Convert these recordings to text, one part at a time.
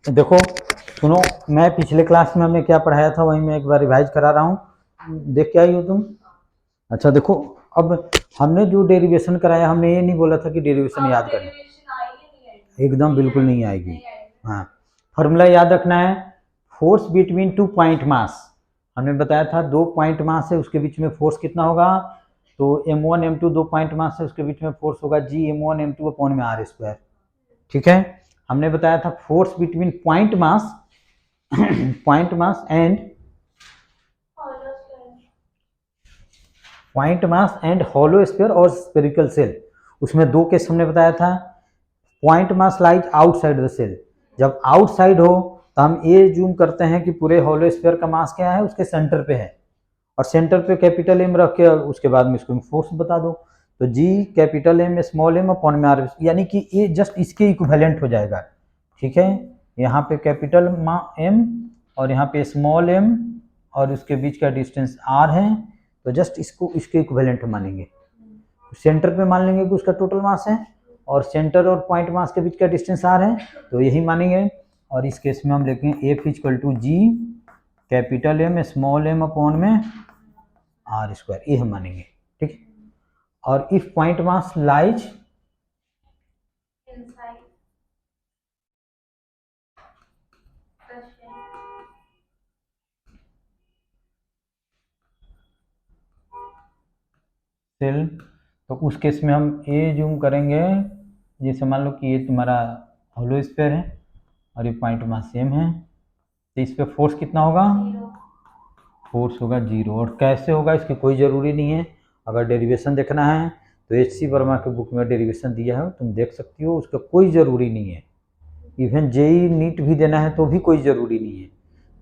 देखो सुनो, मैं पिछले क्लास में हमने क्या पढ़ाया था वही मैं एक बार रिवाइज करा रहा हूँ, देख के आई हो तुम? अच्छा देखो, अब हमने जो डेरिवेशन कराया, हमने ये नहीं बोला था कि डेरिवेशन याद करना, एकदम बिल्कुल नहीं आएगी। हाँ, फॉर्मूला याद रखना है, force between two point mass. हमने बताया था 2 पॉइंट मास है, उसके बीच में फोर्स कितना होगा, तो m1 m2 2 पॉइंट मास है, उसके बीच में फोर्स होगा g m1 m2 अपॉन में r स्क्वायर। ठीक है, हमने बताया था force between point mass point mass and hollow sphere और स्फेरिकल सेल। उसमें 2 केस हमने बताया था। Point mass lies outside the shell, जब आउटसाइड हो तो हम ये जूम करते हैं कि पूरे हॉलो स्फीयर का मास क्या है, उसके सेंटर पे है, और सेंटर पे कैपिटल एम रख के उसके बाद में इसको फोर्स बता दो, तो G capital M small M upon में आर, यानी कि ये जस्ट इसके इक्विवेलेंट हो जाएगा। ठीक है, यहाँ पे कैपिटल एम और यहाँ पे स्मॉल एम और उसके बीच का डिस्टेंस आर है, तो जस्ट इसको इसके इक्विवेलेंट मानेंगे। सेंटर पे मान लेंगे कि उसका टोटल मास है, और सेंटर और पॉइंट मास के बीच का डिस्टेंस आर है, तो यही मानेंगे। और इस केस में हम लिखेंगे F equal to G capital M small M upon में आर स्क्वायर, ये हम मानेंगे। ठीक, और if point mass lies shell, तो उस केस में हम ये जूम करेंगे, जैसे मान लो कि ये तुम्हारा होलो स्फीयर है और ये पॉइंट मास सेम है, तो इस पे फोर्स कितना होगा, फोर्स होगा 0। और कैसे होगा इसकी कोई ज़रूरी नहीं है, अगर डेरिवेशन देखना है तो एच.सी. वर्मा के बुक में डेरिवेशन दिया है, तुम देख सकती हो, उसका कोई ज़रूरी नहीं है। इवन जेई नीट भी देना है तो भी कोई ज़रूरी नहीं है,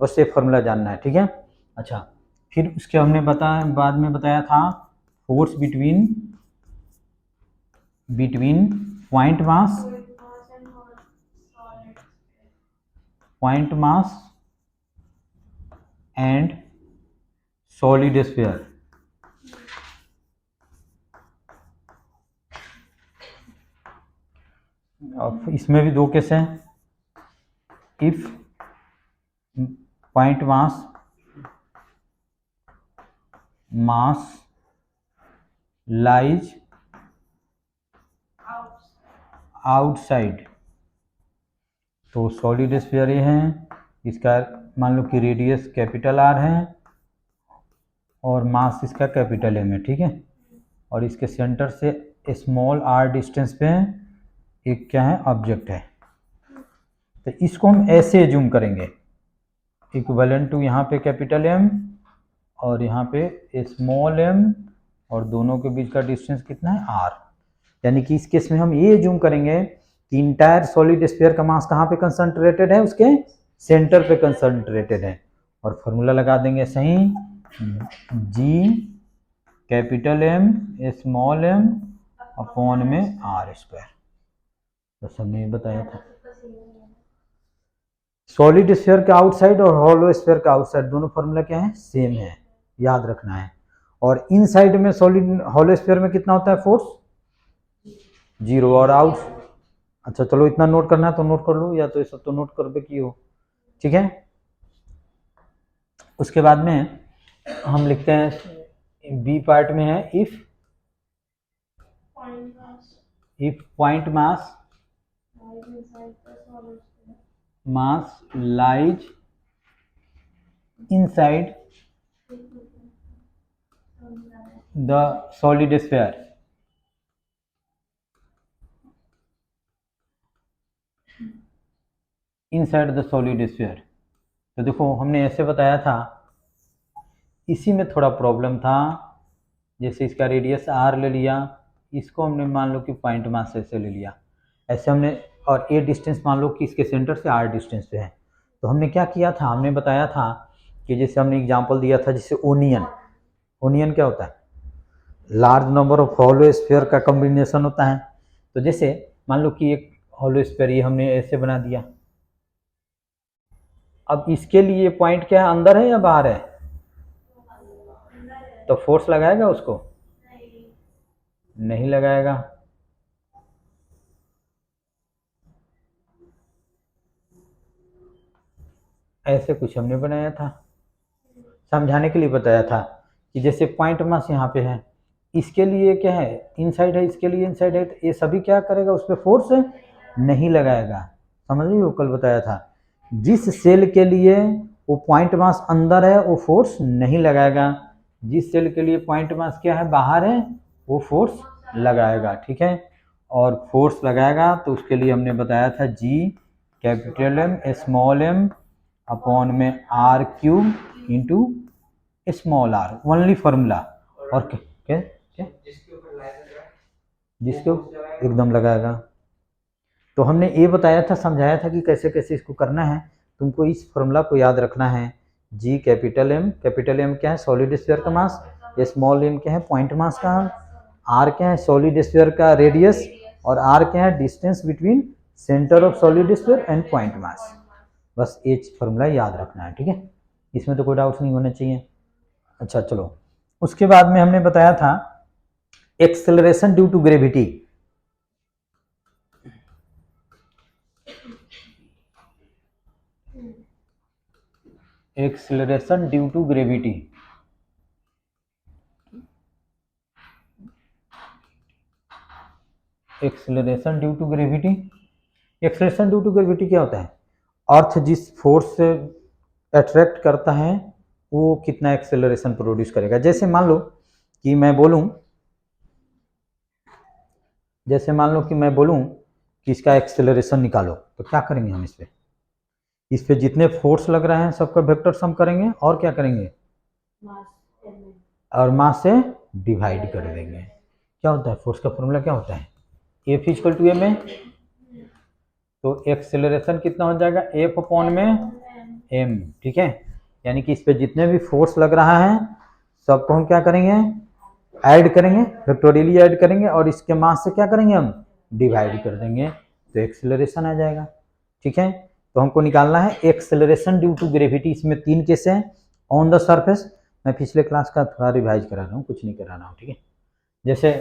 बस ये फॉर्मूला जानना है। ठीक है, अच्छा, फिर उसके हमने बाद में बताया था force between point mass and solid sphere. अब इसमें भी 2 केस हैं, if point mass lies outside, तो सॉलिड स्फीयर ये है, इसका मान लो कि रेडियस कैपिटल आर है और मास इसका कैपिटल एम है। ठीक है, और इसके सेंटर से स्मॉल आर डिस्टेंस पे एक क्या है, ऑब्जेक्ट है, तो इसको हम ऐसे जूम करेंगे, इक्विवेलेंट टू यहाँ पे कैपिटल एम और यहाँ पे स्मॉल एम, और दोनों के बीच का डिस्टेंस कितना है, आर। यानी कि इस केस में हम ये जूम करेंगे कि इंटायर सॉलिड स्फीयर का मास कहाँ पे कंसंट्रेटेड है, उसके सेंटर पे कंसंट्रेटेड है, और फॉर्मूला लगा देंगे सही, G capital M small M upon में आर स्क्वायर। बस हमने ये बताया था, सॉलिड स्फीयर का आउटसाइड और हॉलो स्फीयर का आउटसाइड दोनों फॉर्मूला क्या है, सेम है, याद रखना है। और इनसाइड में सॉलिड हॉलो स्फीयर में कितना होता है फोर्स, 0, और आउट, अच्छा चलो इतना नोट करना है तो नोट कर लो, या तो ये सब तो नोट कर बे की हो। ठीक है, उसके बाद में हम लिखते हैं बी पार्ट में है, if point mass lies inside the solid sphere, inside the solid sphere. तो देखो हमने ऐसे बताया था, इसी में थोड़ा प्रॉब्लम था, जैसे इसका रेडियस आर ले लिया, इसको हमने मान लो कि पॉइंट मास ऐसे ले लिया, ऐसे हमने, और ए डिस्टेंस मान लो कि इसके सेंटर से आर डिस्टेंस पे है, तो हमने क्या किया था, हमने बताया था कि जैसे हमने एग्जांपल दिया था, जैसे ओनियन क्या होता है, large number of hollow sphere का कॉम्बिनेशन होता है। तो जैसे मान लो कि एक हॉलो स्फीयर ये हमने ऐसे बना दिया, अब इसके लिए पॉइंट क्या है, अंदर है या बाहर है, तो फोर्स लगाएगा उसको, नहीं लगाएगा। ऐसे कुछ हमने बनाया था, समझाने के लिए बताया था कि जैसे पॉइंट मास यहाँ पे है, इसके लिए क्या है इनसाइड है, इसके लिए इनसाइड है, तो ये सभी क्या करेगा, उस पर फोर्स नहीं लगाएगा। समझ रही हो, कल बताया था जिस सेल के लिए वो पॉइंट मास अंदर है वो फोर्स नहीं लगाएगा, जिस सेल के लिए पॉइंट मास क्या है बाहर है वो फोर्स लगाएगा। ठीक है, और फोर्स लगाएगा तो उसके लिए हमने बताया था G capital M small M upon में R cube into small r, only formula. और क्या जिसको एकदम लगाएगा। तो हमने ये बताया था, समझाया था कि कैसे कैसे इसको करना है। तुमको इस फॉर्मूला को याद रखना है, जी कैपिटल एम क्या है सॉलिड स्फीयर का मास, स्मॉल एम क्या है पॉइंट मास का, आर क्या है सॉलिड स्फीयर का रेडियस, और आर क्या है distance between centre of solid sphere and point mass. बस ये फॉर्मूला याद रखना है, ठीक है, इसमें तो कोई डाउट नहीं होना चाहिए। अच्छा चलो, उसके बाद में हमने बताया था acceleration due to gravity. Acceleration due to gravity, acceleration due to gravity, acceleration due to gravity क्या होता है, अर्थ जिस फोर्स से अट्रैक्ट करता है वो कितना एक्सेलरेशन प्रोड्यूस करेगा। जैसे मान लो कि मैं बोलूं, जैसे मान लो कि मैं बोलूं कि इसका एक्सेलरेशन निकालो, तो क्या करेंगे हम इस पे जितने फोर्स लग रहे हैं सबका वेक्टर सम करेंगे और क्या करेंगे, और मास से डिवाइड कर देंगे। क्या होता है फोर्स का फॉर्मूला क्या होता है, एफ इक्वल टू एम है, तो एक्सेलरेशन कितना हो जाएगा एफ अपॉन में एम। ठीक है, यानी कि इस पे जितने भी फोर्स लग रहा है सबको हम क्या करेंगे ऐड करेंगे, फैक्टोरियली ऐड करेंगे, और इसके मास से क्या करेंगे हम डिवाइड कर देंगे, तो एक्सेलरेशन आ जाएगा। ठीक है, तो हमको निकालना है एक्सेलरेशन ड्यू टू ग्रेविटी। इसमें 3 केस हैं, ऑन द सरफेस, मैं पिछले क्लास का थोड़ा रिवाइज करा रहा हूँ, कुछ नहीं करा रहा हूँ। ठीक है, जैसे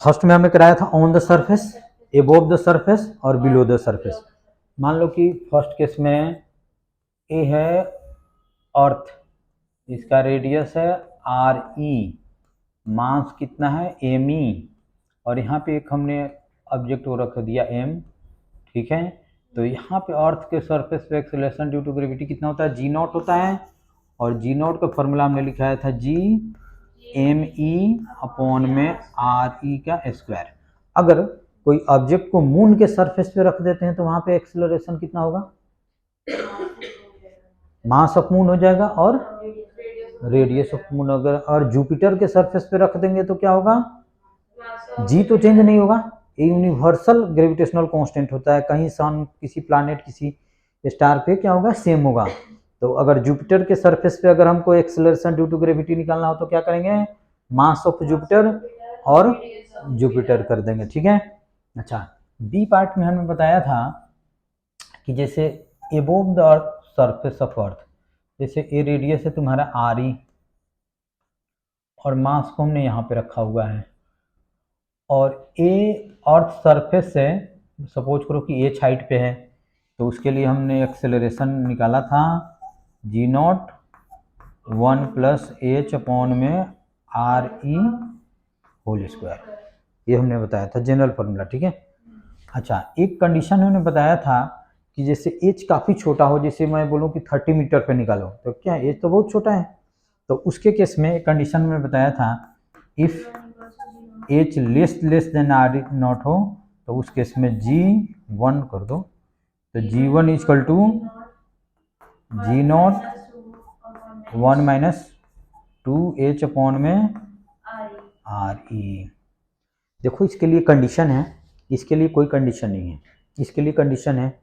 फर्स्ट में हमने कराया था on the surface, above the surface और बिलो द सरफेस। मान लो कि फर्स्ट केस में ए है अर्थ, इसका रेडियस है आर ई, मास कितना है एम ई, और यहाँ पे एक हमने ऑब्जेक्ट को रख दिया एम। ठीक है, तो यहाँ पे अर्थ के सरफेस पे एक्सेलरेशन ड्यू टू ग्रेविटी कितना होता है जी नॉट होता है, और जी नॉट का फॉर्मूला हमने लिखाया था जी एम ई अपॉन में आर ई का स्क्वायर। अगर कोई ऑब्जेक्ट को मून के सरफेस पे रख देते हैं तो वहां पे एक्सेलरेशन कितना होगा, मास ऑफ मून हो जाएगा और रेडियस ऑफ मून। अगर और जुपिटर के सरफेस पे रख देंगे तो क्या होगा, जी तो चेंज नहीं होगा, ये यूनिवर्सल ग्रेविटेशनल कांस्टेंट होता है, कहीं सन किसी प्लैनेट किसी स्टार पे क्या होगा सेम होगा। तो अगर जुपिटर के सरफेस पे अगर हमको एक्सेलरेशन ड्यू टू ग्रेविटी निकालना हो तो क्या करेंगे, मास ऑफ जुपिटर और जुपिटर कर देंगे। ठीक है, अच्छा बी पार्ट में हमने बताया था कि जैसे above the earth surface of अर्थ, जैसे ए रेडियस है तुम्हारा आर ई, और मास को हमने यहाँ पे रखा हुआ है, और ए अर्थ सरफेस से सपोज करो कि एच हाइट पे है, तो उसके लिए हमने एक्सेलरेशन निकाला था जी नॉट 1 प्लस एच अपॉन में आर ई होल स्क्वायर, ये हमने बताया था जनरल फॉर्मूला। ठीक है, अच्छा एक कंडीशन हमने बताया था कि जैसे एच काफ़ी छोटा हो, जैसे मैं बोलूँ कि 30 मीटर पे निकालो, तो क्या एच तो बहुत छोटा है, तो उसके केस में एक कंडीशन में बताया था if H less than R naught हो, तो उस केस में जी 1 कर दो, तो G 1 equal to G naught 1 minus 2 H upon में आर ई। देखो इसके लिए कंडीशन है, इसके लिए कोई कंडीशन नहीं है, इसके लिए कंडीशन है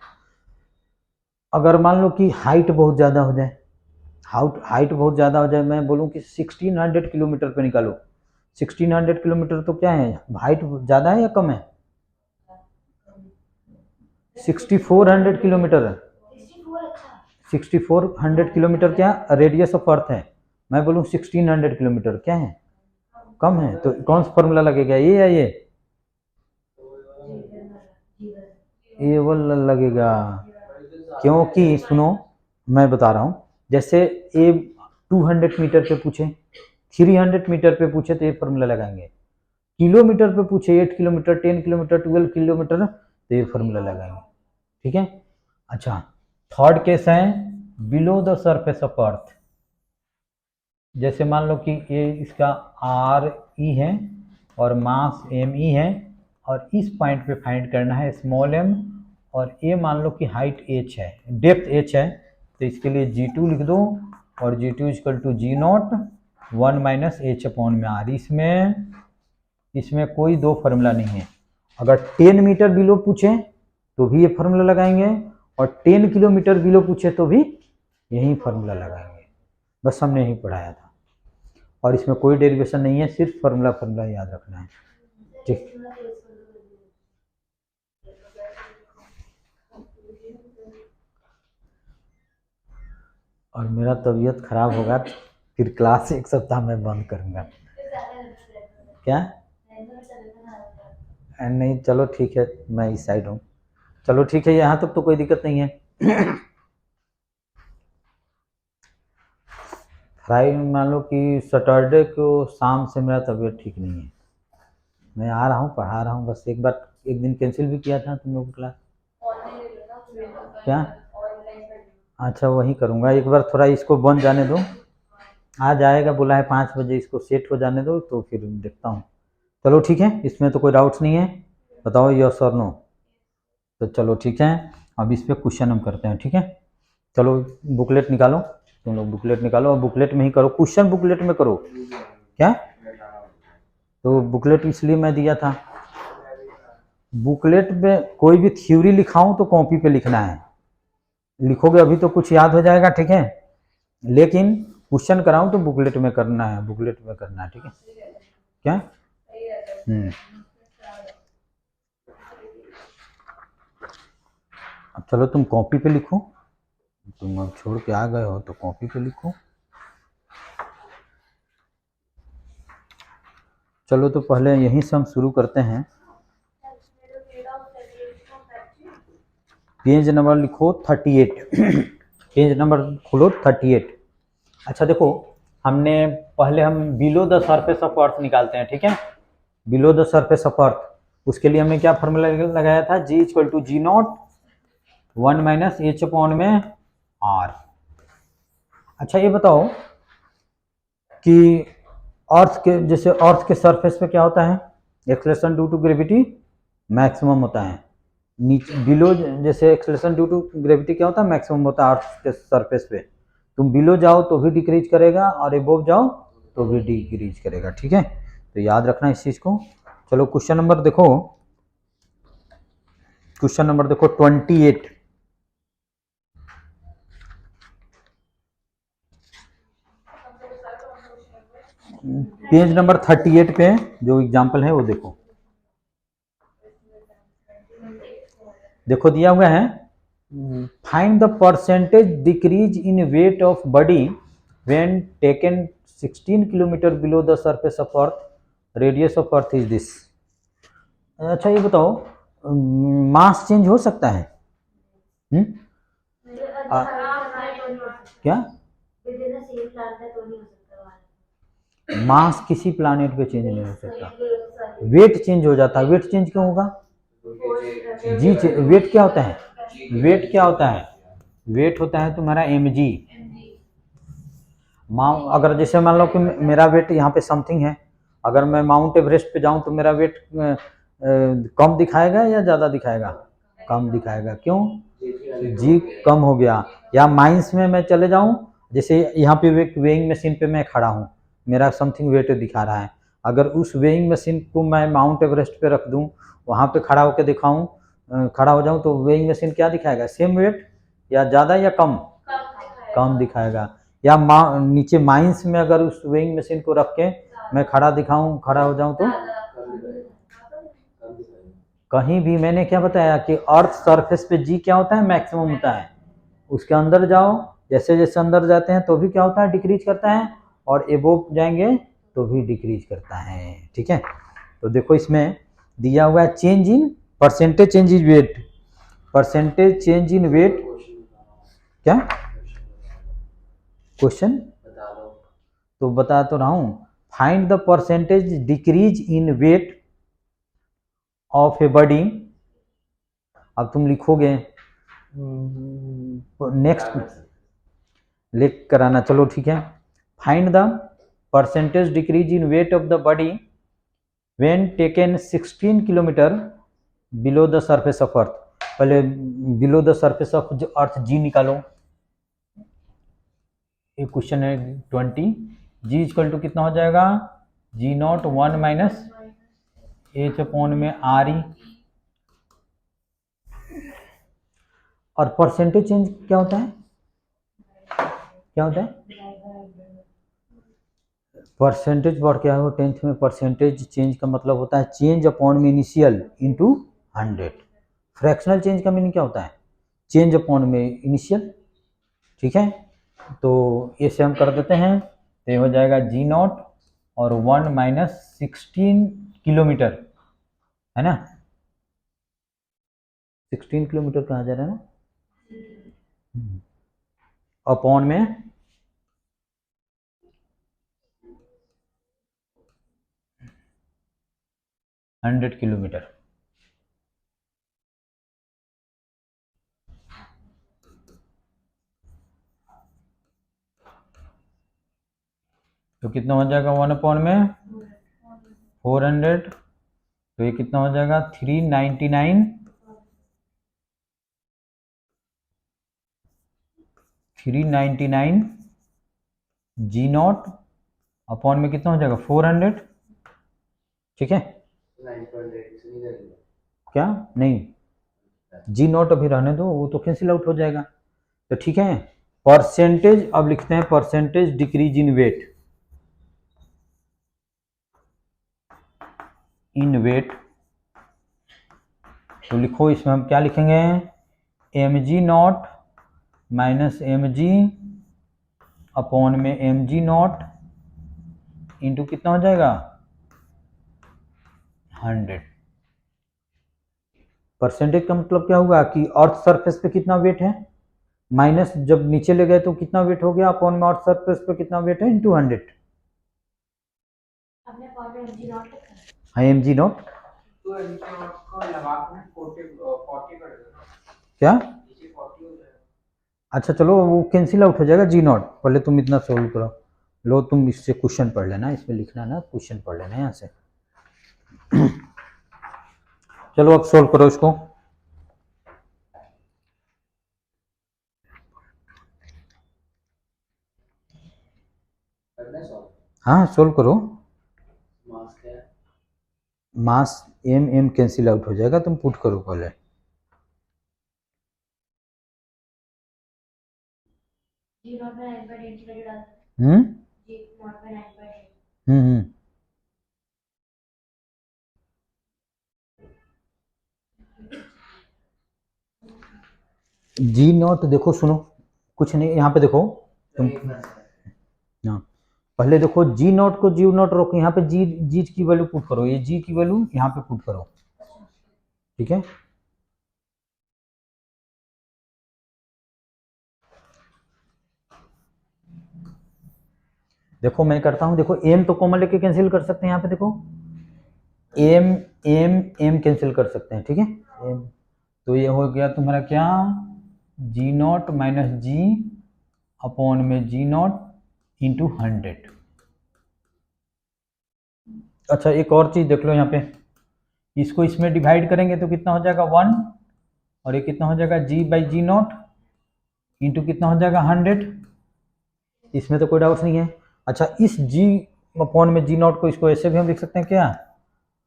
अगर मान लो कि हाइट बहुत ज़्यादा हो जाए, हाइट बहुत ज़्यादा हो जाए, मैं बोलूँ कि 1600 किलोमीटर पे निकालो, 1600 किलोमीटर तो क्या है हाइट ज़्यादा है या कम है, 6400 किलोमीटर है, 6400 किलोमीटर क्या रेडियस ऑफ अर्थ है, मैं बोलूँ 1600 किलोमीटर क्या है कम है, तो कौन सा फॉर्मूला लगेगा ये या ये, ए वाला लगेगा, क्योंकि सुनो मैं बता रहा हूँ, जैसे ए 200 मीटर पे पूछे, 300 मीटर पे पूछे तो ये फॉर्मूला लगाएंगे, किलोमीटर पे पूछे 8 किलोमीटर, 10 किलोमीटर, 12 किलोमीटर तो ये फॉर्मूला लगाएंगे। ठीक है। अच्छा, थर्ड केस है बिलो द सरफेस ऑफ अर्थ। जैसे मान लो कि ये इसका आर ई है और मास एम ई है, और इस पॉइंट पे फाइंड करना है स्मॉल एम, और ये मान लो कि हाइट एच है, डेप्थ एच है, तो इसके लिए G2 लिख दो, और G2 equal to G naught 1 minus H upon में आर। इसमें कोई दो फार्मूला नहीं है। अगर 10 मीटर बिलो पूछे तो भी ये फार्मूला लगाएंगे, और 10 किलोमीटर बिलो पूछे तो भी यही फार्मूला लगाएंगे। बस हमने यही पढ़ाया था, और इसमें कोई डेरिवेशन नहीं है, सिर्फ फार्मूला याद रखना है। ठीक, और मेरा तबीयत खराब होगा फिर क्लास एक सप्ताह में बंद करूंगा। क्या? नहीं चलो ठीक है, मैं इस साइड हूँ। चलो ठीक है, यहाँ तक तो कोई दिक्कत नहीं है। फ्राइडे मान लो कि सैटरडे को शाम से मेरा तबीयत ठीक नहीं है, मैं आ रहा हूँ, पढ़ा रहा हूँ, बस एक बार एक दिन कैंसिल भी किया था तुम लोग क्लास। क्या? अच्छा वही करूँगा, एक बार थोड़ा इसको बन जाने दो, आ जाएगा, बोला है 5 बजे, इसको सेट हो जाने दो तो फिर देखता हूँ। चलो ठीक है, इसमें तो कोई डाउट्स नहीं है, बताओ यस और नो। तो चलो ठीक है, अब इस पर क्वेश्चन हम करते हैं। ठीक है, चलो बुकलेट निकालो, तुम लोग बुकलेट निकालो, और बुकलेट में ही करो क्वेश्चन, बुकलेट में करो। क्या? तो बुकलेट इसलिए मैं दिया था, बुकलेट में कोई भी थ्योरी लिखाऊं तो कॉपी पे लिखना है, लिखोगे अभी तो कुछ याद हो जाएगा, ठीक है, लेकिन क्वेश्चन कराऊं तो बुकलेट में करना है, बुकलेट में करना है। ठीक है क्या? अब चलो तुम कॉपी पे लिखो, तुम अब छोड़ के आ गए हो तो कॉपी पे लिखो। चलो तो पहले यहीं से हम शुरू करते हैं। पेज नंबर लिखो 38। पेज नंबर खोलो 38। अच्छा देखो, हमने पहले हम below the surface of earth निकालते हैं। ठीक है, below the surface of earth, उसके लिए हमने क्या फॉर्मूला लगाया था, G equal to G naught 1 minus H upon में आर। अच्छा ये बताओ कि अर्थ के, जैसे अर्थ के सरफेस पे क्या होता है, acceleration due to gravity maximum होता है, नीचे बिलो जैसे एक्सेलरेशन ड्यू टू ग्रेविटी क्या होता है, मैक्सिमम होता है अर्थ के सरफेस पे, तुम बिलो जाओ तो भी डिक्रीज करेगा, और एबोव जाओ तो भी डिक्रीज करेगा। ठीक है, तो याद रखना इस चीज को। चलो क्वेश्चन नंबर देखो, क्वेश्चन नंबर देखो 28। पेज नंबर 38 पे जो एग्जाम्पल है वो देखो, देखो दिया हुआ है, find the percentage decrease in weight of body when taken 16 kilometre below the surface of earth, radius of earth is this. अच्छा ये बताओ, मास चेंज हो सकता है? क्या? मास किसी प्लानेट पे चेंज नहीं हो सकता, वेट चेंज हो जाता है। वेट चेंज क्यों होगा? जी वेट क्या होता है, वेट क्या होता है, वेट होता है तुम्हारा mg। अगर जैसे मान लो कि मेरा वेट यहाँ पे समथिंग है, अगर मैं माउंट एवरेस्ट पे जाऊं तो मेरा वेट कम दिखाएगा या ज़्यादा दिखाएगा? कम दिखाएगा। क्यों? जी कम हो गया। या माइंस में मैं चले जाऊं, जैसे यहाँ पे वेइंग मशीन पे मैं खड़ा हूँ, मेरा समथिंग वेट दिखा रहा है, अगर उस वेइंग मशीन को मैं माउंट एवरेस्ट पे रख दूं, वहाँ पे खड़ा होकर दिखाऊं, खड़ा हो जाऊं, तो वेइंग मशीन क्या दिखाएगा, सेम वेट या ज़्यादा या कम? कम दिखाएगा। या नीचे माइंस में अगर उस वेइंग मशीन को रख के मैं खड़ा दिखाऊं, खड़ा हो जाऊं, तो कहीं भी मैंने क्या बताया कि अर्थ सरफेस पे जी क्या होता है, मैक्सिमम होता है, उसके अंदर जाओ, जैसे जैसे अंदर जाते हैं तो भी क्या होता है, डिक्रीज करता है, और एबोव जाएंगे तो भी डिक्रीज करता है। ठीक है, तो देखो इसमें दिया हुआ है change in percentage change in weight, percentage change in weight, क्या क्वेश्चन तो बता तो रहा हूं, find the percentage decrease in weight of a body. अब तुम लिखोगे नेक्स्ट लिख कराना, चलो ठीक है। Find the percentage decrease in weight of the body when taken 16 kilometre below the surface of earth. पहले below the surface of earth G निकालो। ये क्वेश्चन है 20, जी इक्वल टू कितना हो जाएगा, जी नॉट 1 माइनस एच अपॉन में आर ई। और percentage change क्या होता है, क्या होता है परसेंटेज वर्ड, क्या हो 10th में, परसेंटेज चेंज का मतलब होता है चेंज अपॉन में इनिशियल इनटू 100। फ्रैक्शनल चेंज का मीनिंग क्या होता है, चेंज अपॉन में इनिशियल, ठीक है। तो ये से हम कर देते हैं, तो ये हो जाएगा जी नॉट और 1 माइनस 16 किलोमीटर, है ना, 16 किलोमीटर कहा जा रहा है ना, अपॉन में 100 किलोमीटर। तो कितना हो जाएगा 1 अपॉन में 400, तो ये कितना हो जाएगा 399, 399 जी नॉट अपॉन में कितना हो जाएगा 400, ठीक है। क्या नहीं, जी नॉट अभी रहने दो, वो तो कैंसिल आउट हो जाएगा, तो ठीक है। परसेंटेज अब लिखते हैं, percentage decrease in weight, in weight, तो लिखो इसमें हम क्या लिखेंगे, M G naught minus M G upon में एम जी नॉट इंटू कितना हो जाएगा 100। परसेंटेज का मतलब क्या होगा कि अर्थ सरफेस पे कितना वेट है, माइनस जब नीचे ले गए तो कितना वेट हो गया, अपॉन में अर्थ सरफेस पे कितना वेट है इंटू 100। हाँ एम जी नॉट, क्या, अच्छा चलो वो कैंसिल आउट हो जाएगा जी नॉट, पहले तुम इतना सोल्व करो, लो तुम इससे क्वेश्चन पढ़ लेना, इसमें लिखना ना, क्वेश्चन पढ़ लेना यहाँ से। चलो अब सोल्व करो इसको, हाँ सोल्व करो। मास एम एम कैंसिल आउट हो जाएगा, तुम पुट करो पहले। हम्म हम्म जी नॉट देखो सुनो, कुछ नहीं यहाँ पे देखो तुम, हाँ पहले देखो जी नॉट को जी नॉट रोको, यहाँ पे जी जी की वैल्यू पुट करो, ये जी की वैल्यू यहाँ पे पुट करो, ठीक है। देखो मैं करता हूँ, देखो एम तो कॉमन लेके कैंसिल कर सकते हैं, यहाँ पे देखो एम एम एम कैंसिल कर सकते हैं, ठीक है। एम तो ये हो गया तुम्हारा क्या, जी नॉट माइनस जी अपॉन में जी नॉट इंटू 100। अच्छा एक और चीज देख लो यहाँ पे, इसको इसमें डिवाइड करेंगे तो कितना हो जाएगा 1, और ये कितना हो जाएगा जी बाई जी नॉट इंटू कितना हो जाएगा 100, इसमें तो कोई डाउट नहीं है। अच्छा इस जी अपॉन में जी नॉट को इसको ऐसे भी हम लिख सकते हैं क्या,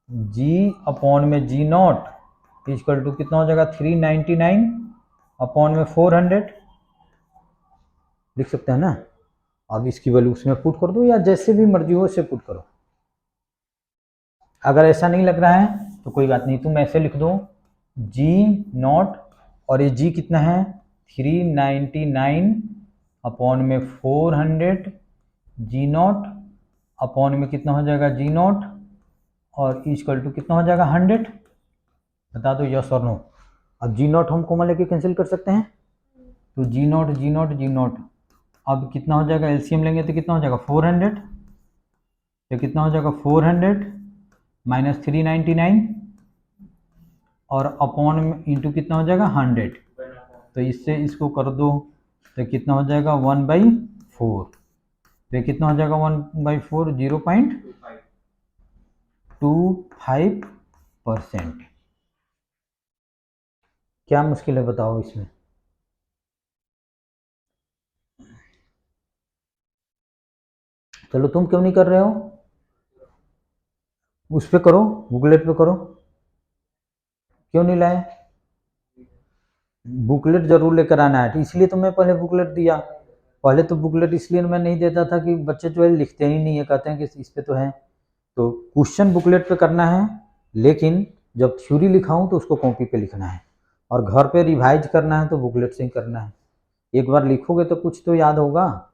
जी अपॉन में जी नॉट इक्वल टू कितना हो जाएगा 399 अपॉन में 400, लिख सकते हैं ना। अब इसकी वैल्यू उसमें पुट कर दो, या जैसे भी मर्जी हो ऐसे पुट करो। अगर ऐसा नहीं लग रहा है तो कोई बात नहीं, तुम ऐसे लिख दो जी नॉट, और ये जी कितना है 399 अपॉन में 400 जी नॉट अपॉन में कितना हो जाएगा जी नॉट, और इक्वल टू कितना हो जाएगा 100, बता दो यस और नो। अब जी नॉट हम कॉमन लेके कैंसिल कर सकते हैं, तो G naught G naught G naught, अब कितना हो जाएगा, एलसीएम लेंगे तो कितना हो जाएगा 400, तो कितना हो जाएगा 400 माइनस 399 और अपॉन इंटू कितना हो जाएगा 100, तो इससे इसको कर दो तो कितना हो जाएगा 1/4, तो कितना हो जाएगा 1/4, 0.25%। क्या मुश्किल है बताओ इसमें। चलो तुम क्यों नहीं कर रहे हो, उस पे करो, बुकलेट पे करो, क्यों नहीं लाए, बुकलेट जरूर लेकर आना है, इसलिए तो मैं पहले बुकलेट दिया। पहले तो बुकलेट इसलिए मैं नहीं देता था कि बच्चे जो है लिखते ही नहीं है, कहते हैं कि इस पे तो है, तो क्वेश्चन बुकलेट पे करना है, लेकिन जब थ्योरी लिखाऊं तो उसको कॉपी पे लिखना है, और घर पे रिवाइज करना है तो बुकलेट से ही करना है। एक बार लिखोगे तो कुछ तो याद होगा।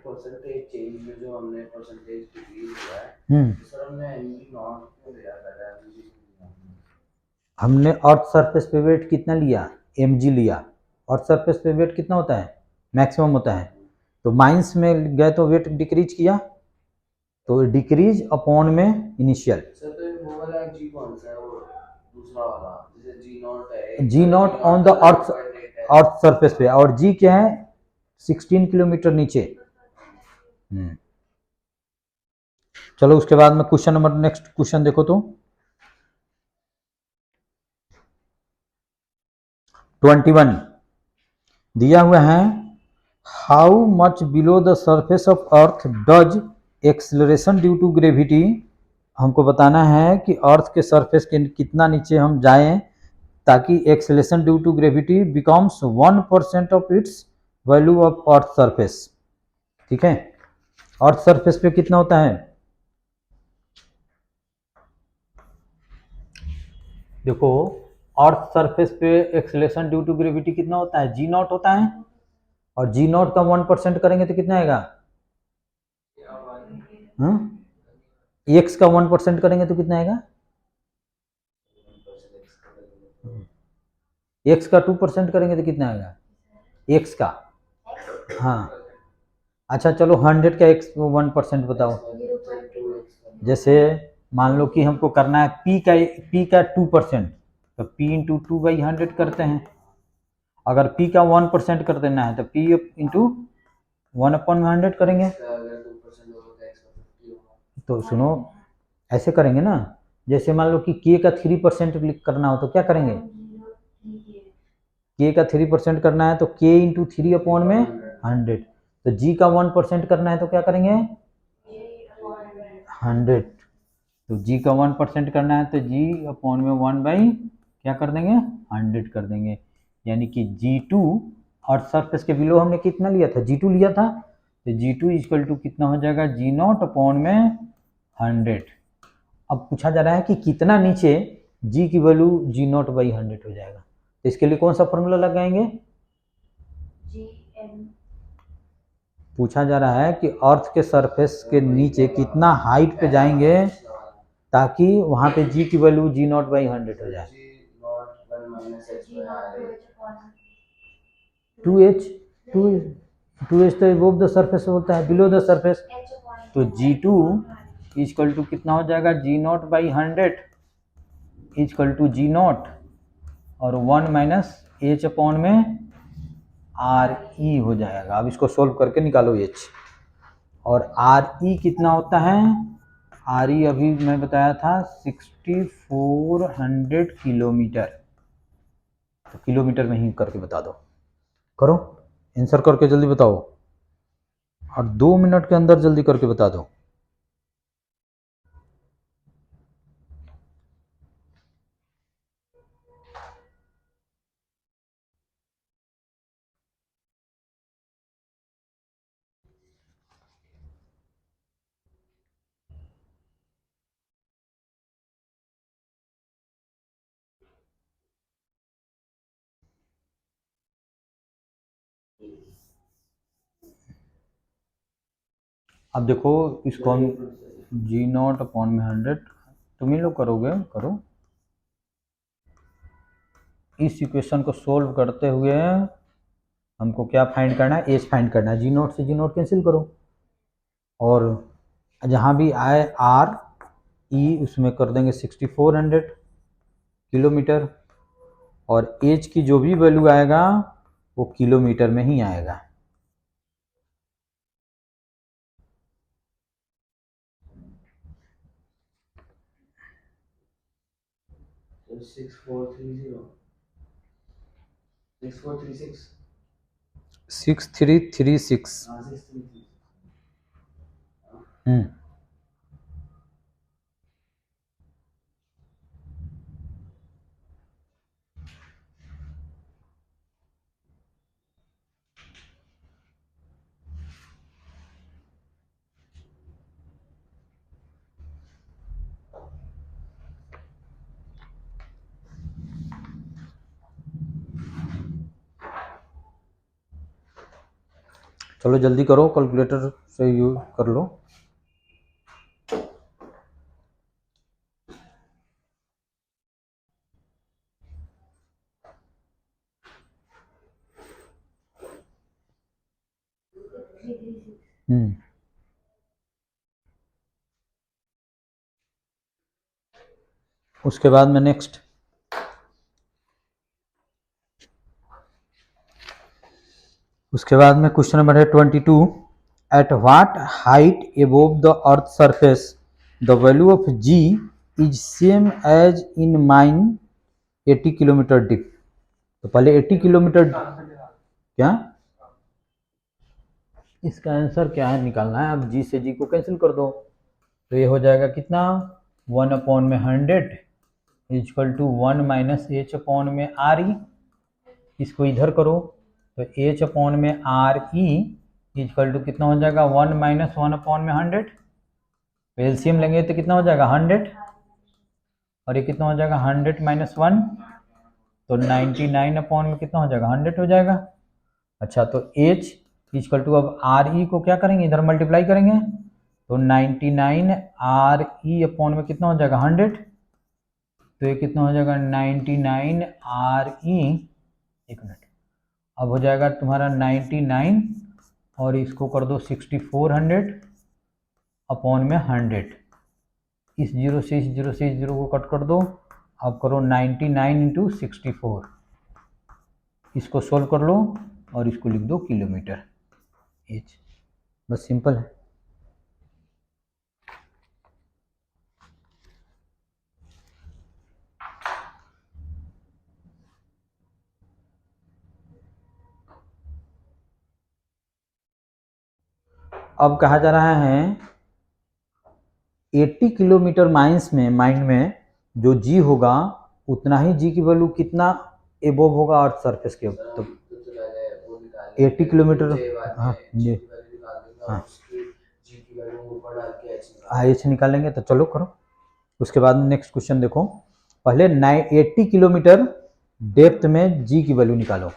परसेंटेज चेंज में जो हमने परसेंटेज डिक्रीज किया है, सर हमने एमजी नॉट क्यों लिया था, हमने अर्थ सरफेस पे वेट कितना लिया, mg लिया, अर्थ सरफेस पे वेट कितना होता है, मैक्सिमम होता है, तो माइनस में गए तो वेट डिक्रीज किया, तो डिक्रीज अपॉन में इनिशियल। सर तो वो वाला जी कौन सा है, वो दूसरा वाला जैसे जी नॉट है, G naught on the earth surface पे, और जी क्या है 16 किलोमीटर नीचे। चलो उसके बाद में क्वेश्चन नंबर, नेक्स्ट क्वेश्चन देखो तो 21 दिया हुआ है, how much below the surface of earth does acceleration due to gravity, हमको बताना है कि अर्थ के सरफेस के कितना नीचे हम जाएं ताकि acceleration due to gravity becomes 1% of its value of earth surface. ठीक है, अर्थ सरफेस पे कितना होता है, देखो अर्थ सरफेस पे एक्सेलरेशन ड्यू टू ग्रेविटी कितना होता है, जी नॉट होता है, और जी नॉट का 1% करेंगे तो कितना आएगा, एक्स का 1% करेंगे तो कितना आएगा, एक्स का 2% करेंगे तो कितना आएगा, एक्स का, हाँ अच्छा चलो 100 का एक्स 1% बताओ, जैसे मान लो कि हमको करना है p का 2%, तो p इंटू 2/100 करते हैं, अगर p का 1% कर देना है तो p इंटू 1/100 करेंगे, तो सुनो ऐसे करेंगे ना, जैसे मान लो कि k का 3% करना हो तो क्या करेंगे, k का 3% करना है तो k इंटू 3/100, तो g का 1% करना है तो क्या करेंगे 100, तो g का 1% करना है तो g अपॉन में 1 बाई क्या कर देंगे 100 कर देंगे, यानी कि g2 और सरफेस के बिलो हमने कितना लिया था, g2 लिया था, तो g2 इक्वल टू कितना हो जाएगा g नॉट अपॉन में 100। अब पूछा जा रहा है कि कितना नीचे g की वैल्यू g नॉट बाई 100 हो जाएगा, तो इसके लिए कौन सा फॉर्मूला लगाएंगे, पूछा जा रहा है कि अर्थ के सरफेस के नीचे कितना हाइट पे जाएंगे ताकि वहां पे g की वैल्यू g नॉट बाई 100 हो जाए, 2h 2h तो एबोव द सरफेस होता है, बिलो द सरफेस, तो g2 इक्वल टू कितना हो जाएगा g naught by 100 equal to g naught और 1 माइनस h अपॉन में आर ई हो जाएगा। अब इसको सोल्व करके निकालो h, और आर ई कितना होता है, आर ई अभी मैं बताया था 6400 किलोमीटर, तो किलोमीटर में ही करके बता दो, करो आंसर करके जल्दी बताओ, और 2 मिनट के अंदर जल्दी करके बता दो। अब देखो इसको हम जी नॉट अपॉन में 100, तुम ही लोग करोगे, करो। इस इक्वेशन को सोल्व करते हुए हमको क्या फाइंड करना है, एज फाइंड करना है। जी नोट से जी नोट कैंसिल करो, और जहाँ भी आए आर ई उसमें कर देंगे 6400 किलोमीटर, और एज की जो भी वैल्यू आएगा वो किलोमीटर में ही आएगा। तो 6436 6436 6336। हाँ 633। चलो जल्दी करो, कैलकुलेटर से यूज कर लो। उसके बाद में नेक्स्ट, उसके बाद में क्वेश्चन नंबर है 22। At what height above the earth surface the value of G is same as in mine 80 kilometre deep. तो पहले 80 किलोमीटर क्या, इसका आंसर क्या है निकालना है। अब जी से जी को कैंसिल कर दो, तो ये हो जाएगा कितना, 1/100 equal to 1 minus H upon में आर ई। इसको इधर करो तो एच अपॉन में आर ई इजकल टू कितना हो जाएगा, 1 माइनस 1/100। तो एलसीएम लेंगे तो कितना हो जाएगा 100, और ये कितना हो जाएगा 100 माइनस 1, तो 99 अपॉन में कितना हो जाएगा 100 हो जाएगा। अच्छा तो एच इजकल टू, अब आर ई को क्या करेंगे, इधर मल्टीप्लाई करेंगे, तो 99 आर ई अपॉन में कितना हो जाएगा 100, तो ये कितना हो जाएगा 99 आर ई, एक मिनट, अब हो जाएगा तुम्हारा 99, और इसको कर दो 6400 अपॉन में 100। इस जीरो से इस जीरो से इस जीरो को कट कर दो, अब करो 99 इंटू 64, इसको सोल्व कर लो और इसको लिख दो किलोमीटर एच, बस सिंपल है। अब कहा जा रहा है 80 किलोमीटर माइंड में जो जी होगा उतना ही जी की वैल्यू कितना एबोव होगा अर्थ सरफेस के, तो 80 किलोमीटर, हाँ जी, हाँ एच निकालेंगे, तो चलो करो। उसके बाद नेक्स्ट क्वेश्चन देखो, पहले 80 किलोमीटर डेप्थ में जी की वैल्यू निकालो।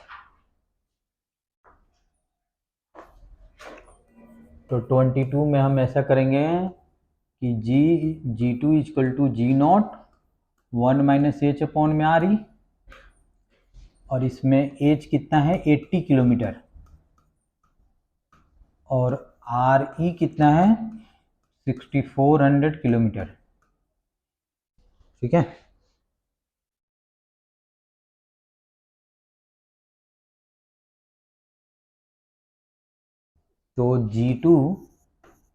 तो 22 में हम ऐसा करेंगे कि G two equal to G naught 1 minus H upon में आ रही, और इसमें एच कितना है 80 किलोमीटर, और आर ई कितना है 6400 किलोमीटर, ठीक है। तो जी टू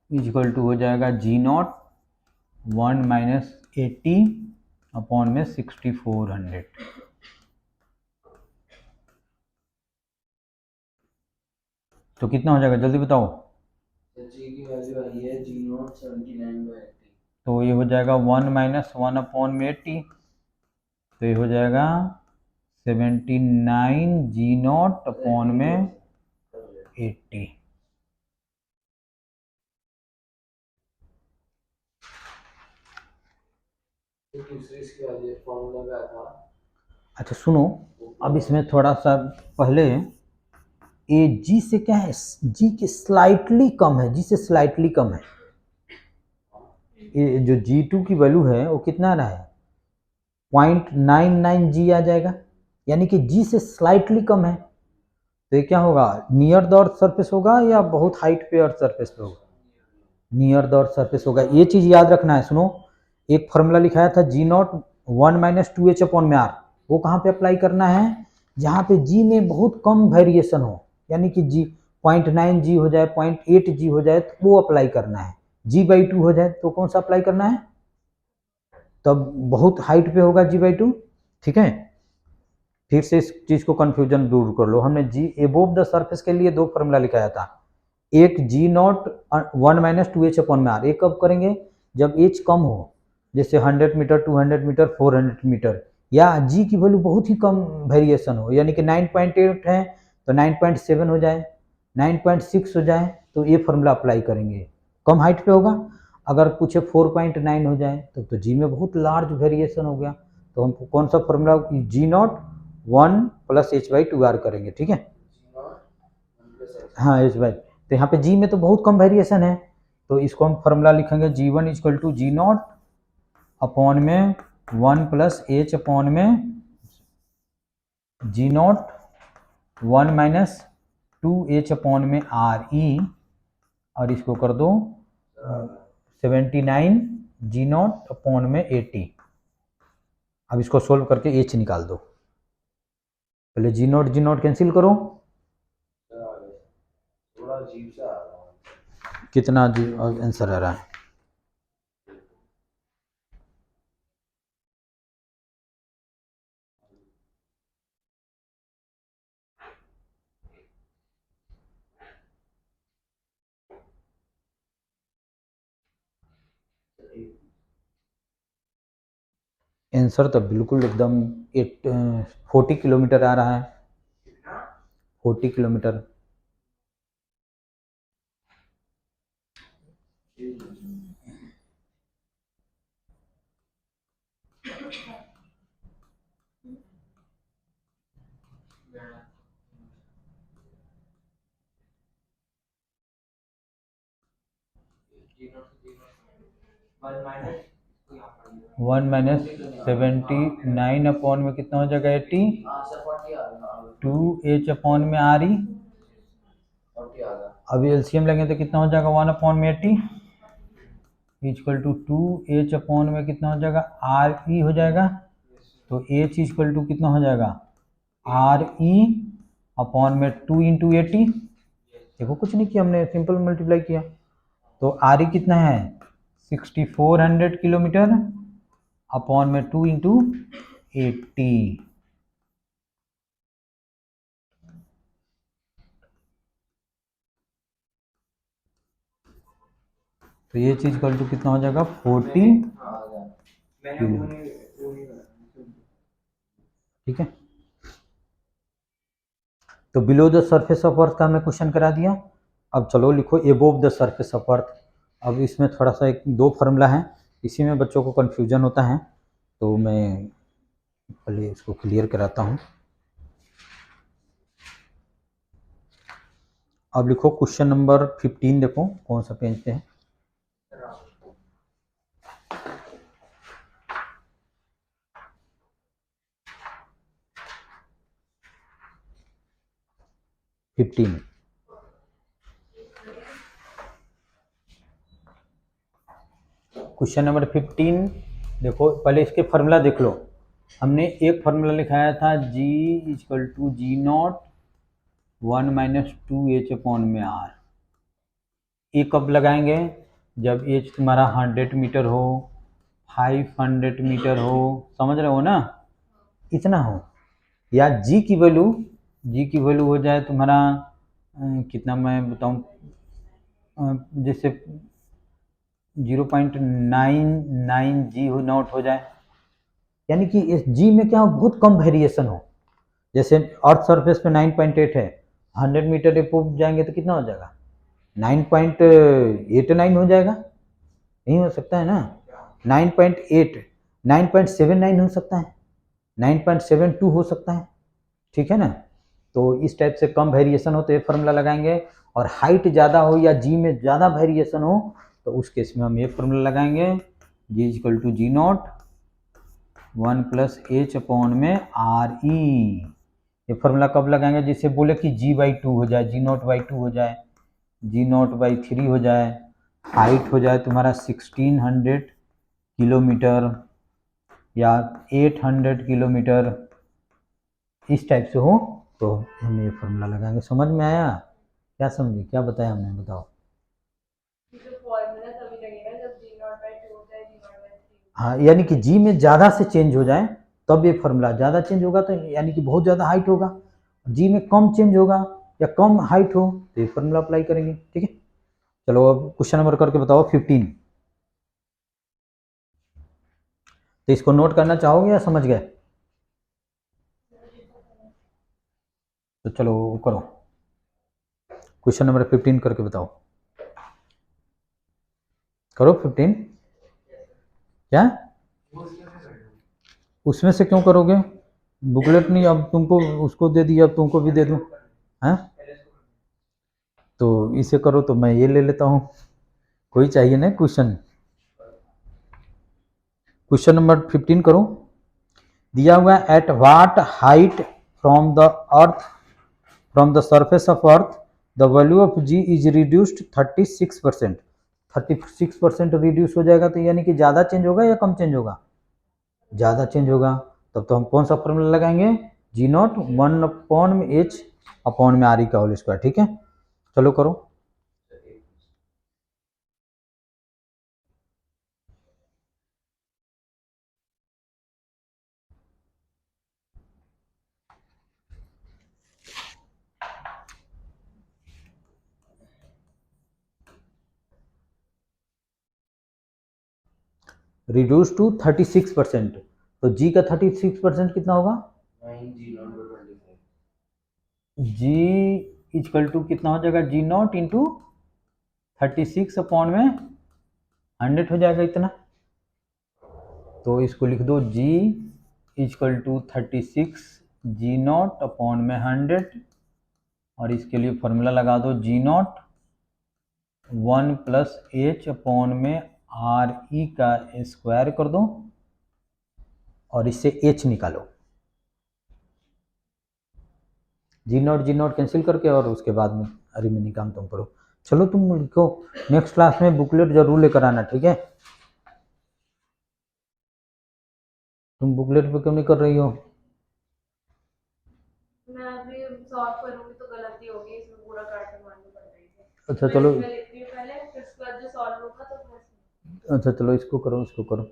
इजकल टू हो जाएगा जी नॉट 1 माइनस 80 अपॉन में 6400। तो कितना हो जाएगा जल्दी बताओ। जी की वैल्यू आई है जी नॉट 79/80, तो ये हो जाएगा 1 माइनस 1 अपॉन में 80, तो ये हो जाएगा 79 जी नॉट अपॉन में 80। तो दूसरी इसकी वाली फॉर्मूला क्या था। अच्छा सुनो, अब इसमें थोड़ा सा पहले ये जी से क्या है, जी के स्लाइटली कम है, जी से स्लाइटली कम है, ये जो G2 की वैल्यू है वो कितना रहा है, 0.99 G आ जाएगा, यानी कि G से स्लाइटली कम है। तो ये क्या होगा, नियर द अर्थ सरफेस होगा या बहुत हाइट पे अर्थ सरफेस पे होगा, नियर द अर्थ सरफेस होगा। ये चीज याद रखना है। सुनो, एक फॉर्मूला लिखाया था G0 1 - 2h अपॉन में R, वो कहाँ पे अप्लाई करना है, जहाँ पे G में बहुत कम वेरिएशन हो, यानी कि G 0.9 G हो जाए, 0.8 G हो जाए, तो वो अप्लाई करना है। G/2 हो जाए तो कौन सा अप्लाई करना है, तब बहुत हाइट पे होगा G/2। ठीक है, फिर से इस चीज को कंफ्यूजन दूर कर लो। हमने G एबोव द सरफेस के लिए दो फॉर्मूला लिखाया था, एक G0 1 - 2h अपॉन में R। एक कब करेंगे, जब h कम हो, जैसे 100 मीटर, 200 मीटर, 400 मीटर, या G की वैल्यू बहुत ही कम वेरिएशन हो, यानी कि 9.8 है तो 9.7 हो जाए, 9.6 हो जाए, तो ये फॉर्मूला अप्लाई करेंगे। कम हाइट पे होगा। अगर पूछे 4.9 हो जाए तो G में बहुत लार्ज वेरिएशन हो गया, तो हम कौन सा फॉर्मूला, G0 1 + h/2r करेंगे। ठीक है, हाँ h/, तो यहाँ पे G में तो बहुत कम वेरिएशन है, तो इसको हम फॉर्मूला लिखेंगे G1 = G0 अपॉन में 1 + h अपॉन में G0 1 - 2h अपॉन में RE, और इसको कर दो 79 G0 अपॉन में 80। अब इसको सोल्व करके h निकाल दो। पहले G0 कैंसिल करो, थोड़ा अजीब सा आ रहा है। कितना आंसर आ रहा है, आंसर तो बिल्कुल एकदम 40 किलोमीटर आ रहा है, 40 किलोमीटर। वन माइनस 79 अपॉन में कितना हो जाएगा 80, 2h अपॉन में RE। अभी एलसीएम लेंगे तो कितना हो जाएगा 1 अपॉन में 80 इक्वल टू 2h अपॉन में कितना हो जाएगा RE हो जाएगा, तो h इक्वल टू कितना हो जाएगा RE अपॉन में 2 × 80। देखो कुछ नहीं किया हमने, सिंपल मल्टीप्लाई किया, तो RE कितना है 6400 किलोमीटर अपॉन में 2 × 80। तो ये चीज इक्वल टू कितना हो जाएगा 40 किलोमीटर। ठीक है, तो बिलो द सरफेस ऑफ अर्थ का हमने क्वेश्चन करा दिया। अब चलो लिखो एबोव द सरफेस ऑफ अर्थ। अब इसमें थोड़ा सा एक दो फार्मूला है, इसी में बच्चों को कन्फ्यूजन होता है, तो मैं पहले इसको क्लियर कराता हूँ। अब लिखो क्वेश्चन नंबर 15, देखो कौन सा पेज पे है, क्वेश्चन नंबर 15। देखो पहले इसके फार्मूला देख लो। हमने एक फार्मूला लिखाया था G = G0 1 - 2h अपॉन में R। ये कब लगाएंगे, जब h तुम्हारा 100 मीटर हो, 500 मीटर हो, समझ रहे हो ना, इतना हो, या G की वैल्यू हो जाए तुम्हारा कितना मैं बताऊं, जैसे 0.99 G0 हो जाए, यानी कि इस G में क्या हो, बहुत कम वेरिएशन हो। जैसे अर्थ सरफेस पे 9.8 है, 100 मीटर अबव जाएंगे तो कितना हो जाएगा 9.89 हो जाएगा, नहीं हो सकता है ना, 9.8, 9.79 हो सकता है, 9.72 हो सकता है। ठीक है ना, तो इस टाइप से कम वेरिएशन हो तो ये फार्मूला लगाएंगे, और हाइट ज़्यादा हो या जी में ज़्यादा वेरिएशन हो तो उस केस में हम ये फॉर्मूला लगाएंगे, G equal to G naught 1 plus H upon में आर ई। ये फॉर्मूला कब लगाएंगे, जिससे बोले कि जी बाई 2 हो जाए, जी नॉट बाई 2 हो जाए, जी नॉट बाई 3 हो जाए, हाइट हो जाए तुम्हारा 1600 किलोमीटर या 800 किलोमीटर, इस टाइप से हो तो हम ये फॉर्मूला लगाएंगे। समझ में आया? क्या समझे, क्या बताया हमने, बताओ। हाँ, यानी कि जी में ज़्यादा से चेंज हो जाए तब ये फॉर्मूला, ज़्यादा चेंज होगा तो यानी कि बहुत ज़्यादा हाइट होगा, जी में कम चेंज होगा या कम हाइट हो तो ये फॉर्मूला अप्लाई करेंगे। ठीक है, चलो अब क्वेश्चन नंबर करके बताओ 15। तो इसको नोट करना चाहोगे या समझ गए? तो चलो करो, क्वेश्चन नंबर 15 करके बताओ, करो 15। क्या उसमें से क्यों करोगे, बुकलेट नहीं, अब तुमको उसको दे दिया, अब तुमको भी दे दूं, हैं? तो इसे करो तो मैं ये ले लेता हूँ, कोई चाहिए ना क्वेश्चन। क्वेश्चन नंबर 15 करो। दिया हुआ है at what height from the earth, from the surface of earth the value of G is reduced 36%। 36% reduce हो जाएगा तो यानी कि ज़्यादा चेंज होगा या कम चेंज होगा? ज़्यादा चेंज होगा। तब तो हम कौन सा फॉर्मूला लगाएंगे, जी नॉट 1 अपॉन में एच अपॉन में आर ई का होल स्क्वायर। ठीक है, चलो करो। रिड्यूस टू 36%, तो जी का 36% कितना होगा, 9 G naught by 25। G equal to कितना हो जाएगा, जी नॉट इंटू 36 अपॉन में 100 हो जाएगा इतना। तो इसको लिख दो, G equal to 36 G naught upon में 100, और इसके लिए फॉर्मूला लगा दो, G naught 1 plus H upon में आर ई का स्क्वायर कर दो और इससे एच निकालो, जी नॉट कैंसिल करके, और उसके बाद में रिमेनिंग काम तुम करो। चलो तुम लिखो, नेक्स्ट क्लास में बुकलेट जरूर लेकर आना, ठीक है? तुम बुकलेट पे क्यों नहीं कर रही हो? मैं अभी सॉल्व करूंगी तो गलती होगी, इसमें पूरा काटने मारनी पड़ रही है। अच्छा चलो, मैं लिखती हूँ पहले, फिर उसके बाद जो सॉल्व होगा तो मैं अच्छा चलो इसको करो, इसको करो।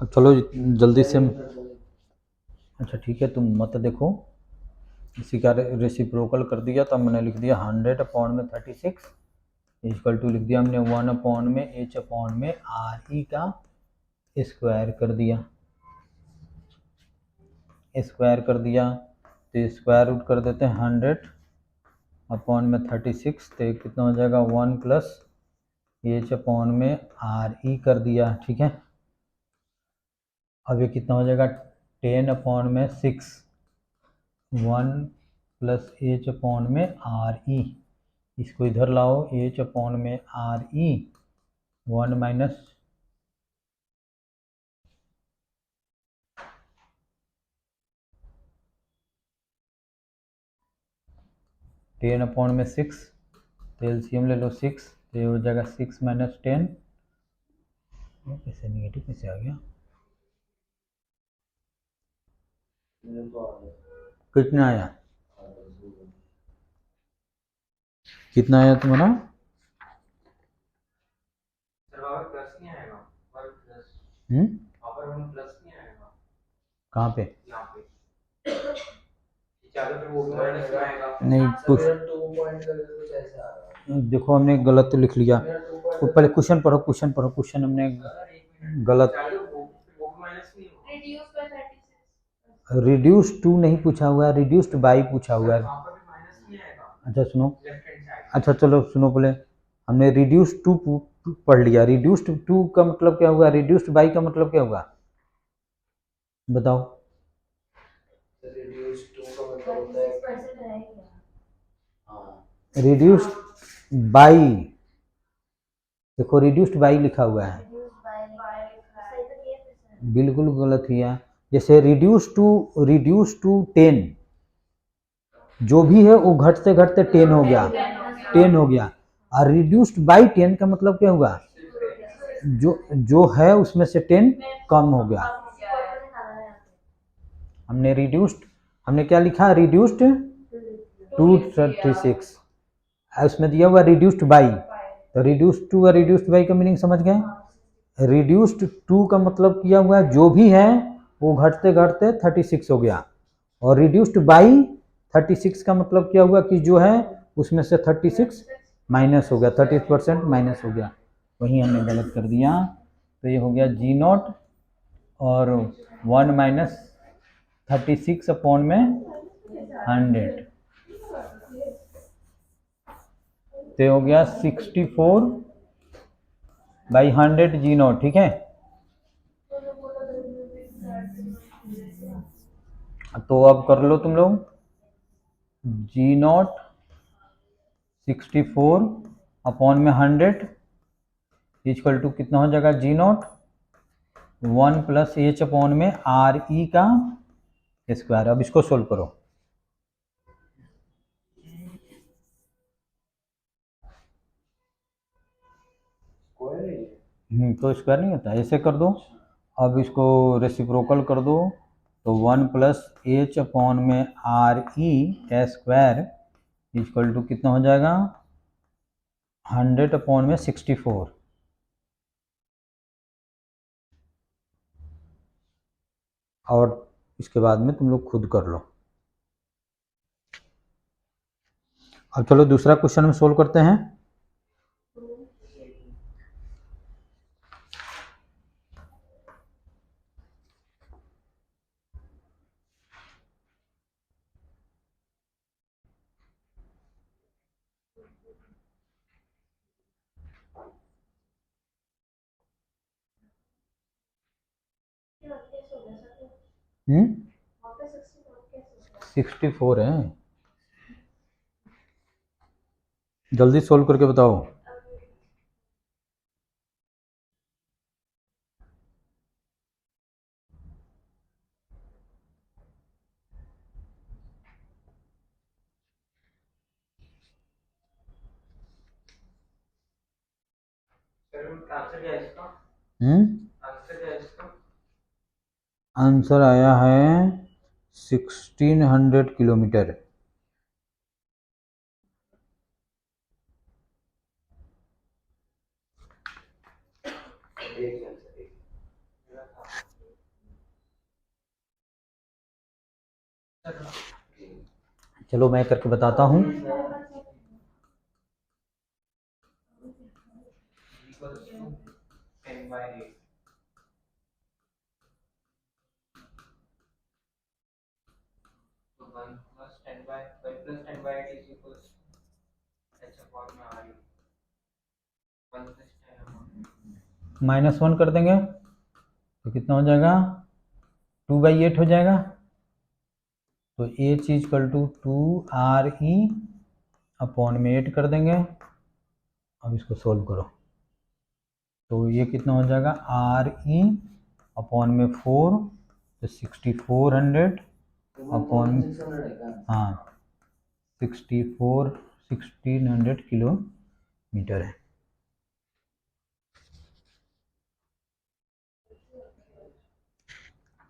अब चलो जल्दी से। अच्छा ठीक है, तुम मत देखो, इसी का रेसिप्रोकल कर दिया तो मैंने लिख दिया 100 अपॉन में 36 इक्वल टू लिख दिया हमने 1 अपॉन में एच अपॉन में आर ई का स्क्वायर कर दिया, स्क्वायर कर दिया तो स्क्वायर रूट कर देते हैं 100 अपॉन में 36, तो कितना हो जाएगा 1 प्लस एच अपॉन में आर ई कर दिया। ठीक है, अब ये कितना हो जाएगा 10 अपॉन में 6, 1 प्लस एच अपॉन में आर ई, इसको इधर लाओ, एच अपॉन में आर ई 1 माइनस 10 अपॉन में 6, तो एलसीएम ले लो 6, तो ये हो जाएगा 6 माइनस 10, कैसे निगेटिव कैसे आ गया, कितना आया, कितना आया तुम्हारा? प्लस नहीं आएगा, पर प्लस अपर वन प्लस नहीं आएगा, कहाँ पे? यहाँ पे चारों पे वो भी माइनस में आएगा। नहीं कुछ 2 पॉइंट करके कुछ ऐसा आ रहा है। देखो, हमने गलत तो लिख लिया, तो पहले क्वेश्चन पढ़ो, क्वेश्चन पढ़ो, क्वेश्चन हमने गलत, वो भी माइनस नहीं होगा। Reduce by 36। रिड्यूस टू नहीं पूछा हुआ है, रिड्यूस्ड बाई पूछा हुआ है। वहाँ पर भी माइनस नहीं आएगा, अच्छा सुनो, लेफ्ट हैंड साइड। अच्छा चलो सुनो, बोले हमने रिड्यूस टू पढ़ लिया, रिड्यूस्ड टू का मतलब क्या हुआ, रिड्यूस्ड बाई का मतलब क्या हुआ, बताओ। रिड्यूस टू का मतलब होता है 36% है क्या? हाँ रिड्यूस्ड बाई, देखो रिड्यूस्ड बाई लिखा हुआ है, Reduce by लिखा है। सही तो नहीं है फिर से। बिल्कुल गलत किया। जैसे रिड्यूस टू 10, जो भी है वो घटते घटते 10 हो गया, 10 हो गया। और रिड्यूस्ड बाई 10 का मतलब क्या हुआ, जो है उसमें से 10 कम हो गया। हमने रिड्यूस्ड, हमने क्या लिखा, रिड्यूस्ड टू 36, उसमें दिया हुआ रिड्यूस्ड बाई, तो रिड्यूस्ड टू और रिड्यूस्ड बाई का मीनिंग समझ गए। रिड्यूस्ड टू का मतलब किया हुआ जो भी है वो घटते घटते 36 हो गया, और रिड्यूस्ड बाई 36 का मतलब क्या हुआ कि जो है उसमें से 36 माइनस हो गया, 30% माइनस हो गया, वही हमने गलत कर दिया। तो ये हो गया जी नॉट और 1 माइनस 36 अपॉन में 100, तो ये हो गया 64 बाई 100 जी नॉट, ठीक है। तो अब कर लो तुम लोग, जी नॉट 64 अपॉन में 100 इक्वल टू कितना हो जाएगा, जी नॉट 1 प्लस एच अपॉन में आर ई का स्क्वायर। अब इसको सोल्व करो। स्क्वायर है ये। तो स्क्वायर नहीं होता, ऐसे कर दो। अब इसको रेसिप्रोकल कर दो, तो 1 प्लस एच अपॉन में आर ई का स्क्वायर इक्वल टू कितना हो जाएगा, 100 अपॉन में 64। और इसके बाद में तुम लोग खुद कर लो। अब चलो दूसरा क्वेश्चन हम सोल्व करते हैं। हम्म 64 है, जल्दी सोल्व करके बताओ। सर आंसर क्या है इसका? आंसर क्या है इसका? आंसर आया है 1600 किलोमीटर। एक आंसर एक। चलो मैं करके बताता हूँ। Equals to 10/8. So 1 plus 10/8 is equals to h upon में r e. 1 plus 10 upon -1 कर देंगे तो कितना हो जाएगा, 2/8 हो जाएगा। तो H equal to 2 RE upon में 8 कर देंगे। अब इसको सोल्व करो, तो ये कितना हो जाएगा, RE अपॉन में 4, तो 6400 अपॉन, 1600 है क्या? हाँ 1600 किलोमीटर है।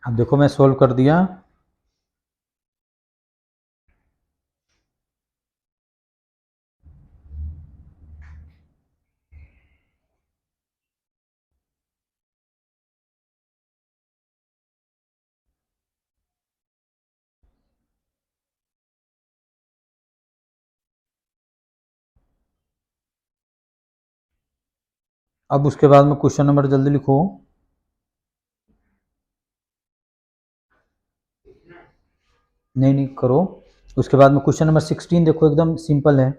अब देखो मैं सोल्व कर दिया। अब उसके बाद में क्वेश्चन नंबर जल्दी लिखो। नहीं करो, उसके बाद में क्वेश्चन नंबर 16 देखो, एकदम सिंपल है।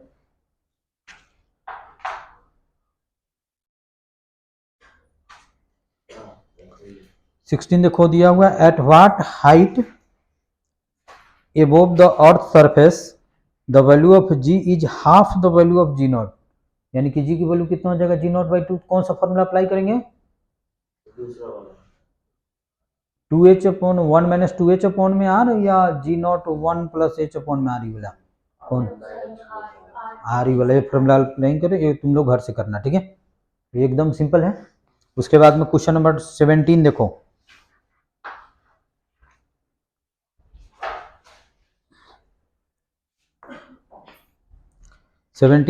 हाँ, 16 देखो दिया हुआ, eight what height above the earth surface the value of g is half the value of g not, यानी कि g की वैल्यू कितना हो जाएगा, g नॉट बाई 2। कौन सा फॉर्मूला अप्लाई करेंगे, दूसरा वाला 2h upon 1 minus 2h upon में आर, या g not 1 plus h upon में आर ही वाला, कौन आर ही वाला, ये फॉर्मूला अप्लाई करें, ये तुम लोग घर से करना, ठीक है, ये एकदम सिंपल है। उसके बाद में क्वेश्चन नंबर 17 देखो,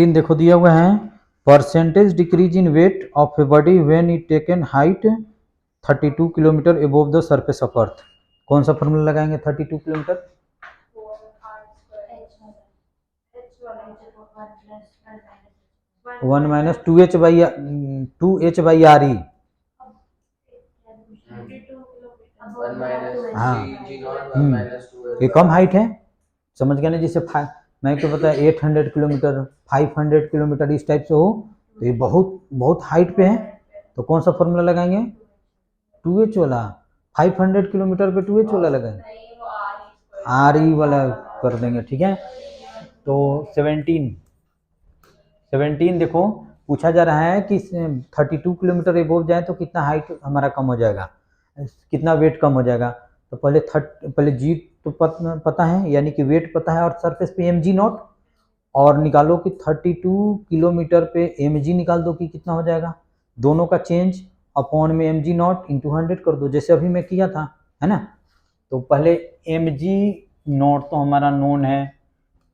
देखो दिया हुआ है, percentage decrease in weight of a body when it taken height 32 kilometre above the surface of अर्थ। कौन सा फॉर्मूला लगाएंगे 32 kilometre, 1 minus 2h by R E, 1 minus हाँ। जी नॉट 1 हम्म। माइनस 2 ये कम हाइट है, समझ गए ना, जैसे मैं क्या पता है 800 किलोमीटर 500 किलोमीटर इस टाइप से हो, तो ये बहुत बहुत हाइट पे है, तो कौन सा फॉर्मूला लगाएंगे 2h वाला, 500 किलोमीटर पे 2h वाला लगाएंगे, आर ई वाला कर देंगे, ठीक है। तो 17 देखो, पूछा जा रहा है कि 32 किलोमीटर एबोव जाए तो कितना हाइट हमारा कम हो जाएगा, कितना वेट कम हो जाएगा। तो पहले जी तो पता है, यानी कि वेट पता है, और सरफेस पे एम जी नॉट, और निकालो कि 32 किलोमीटर पे एम जी निकाल दो कि कितना हो जाएगा, दोनों का चेंज अपॉन में एम जी नॉट इंटू 100 कर दो, जैसे अभी मैं किया था, है ना। तो पहले एम जी नॉट तो हमारा नोन है,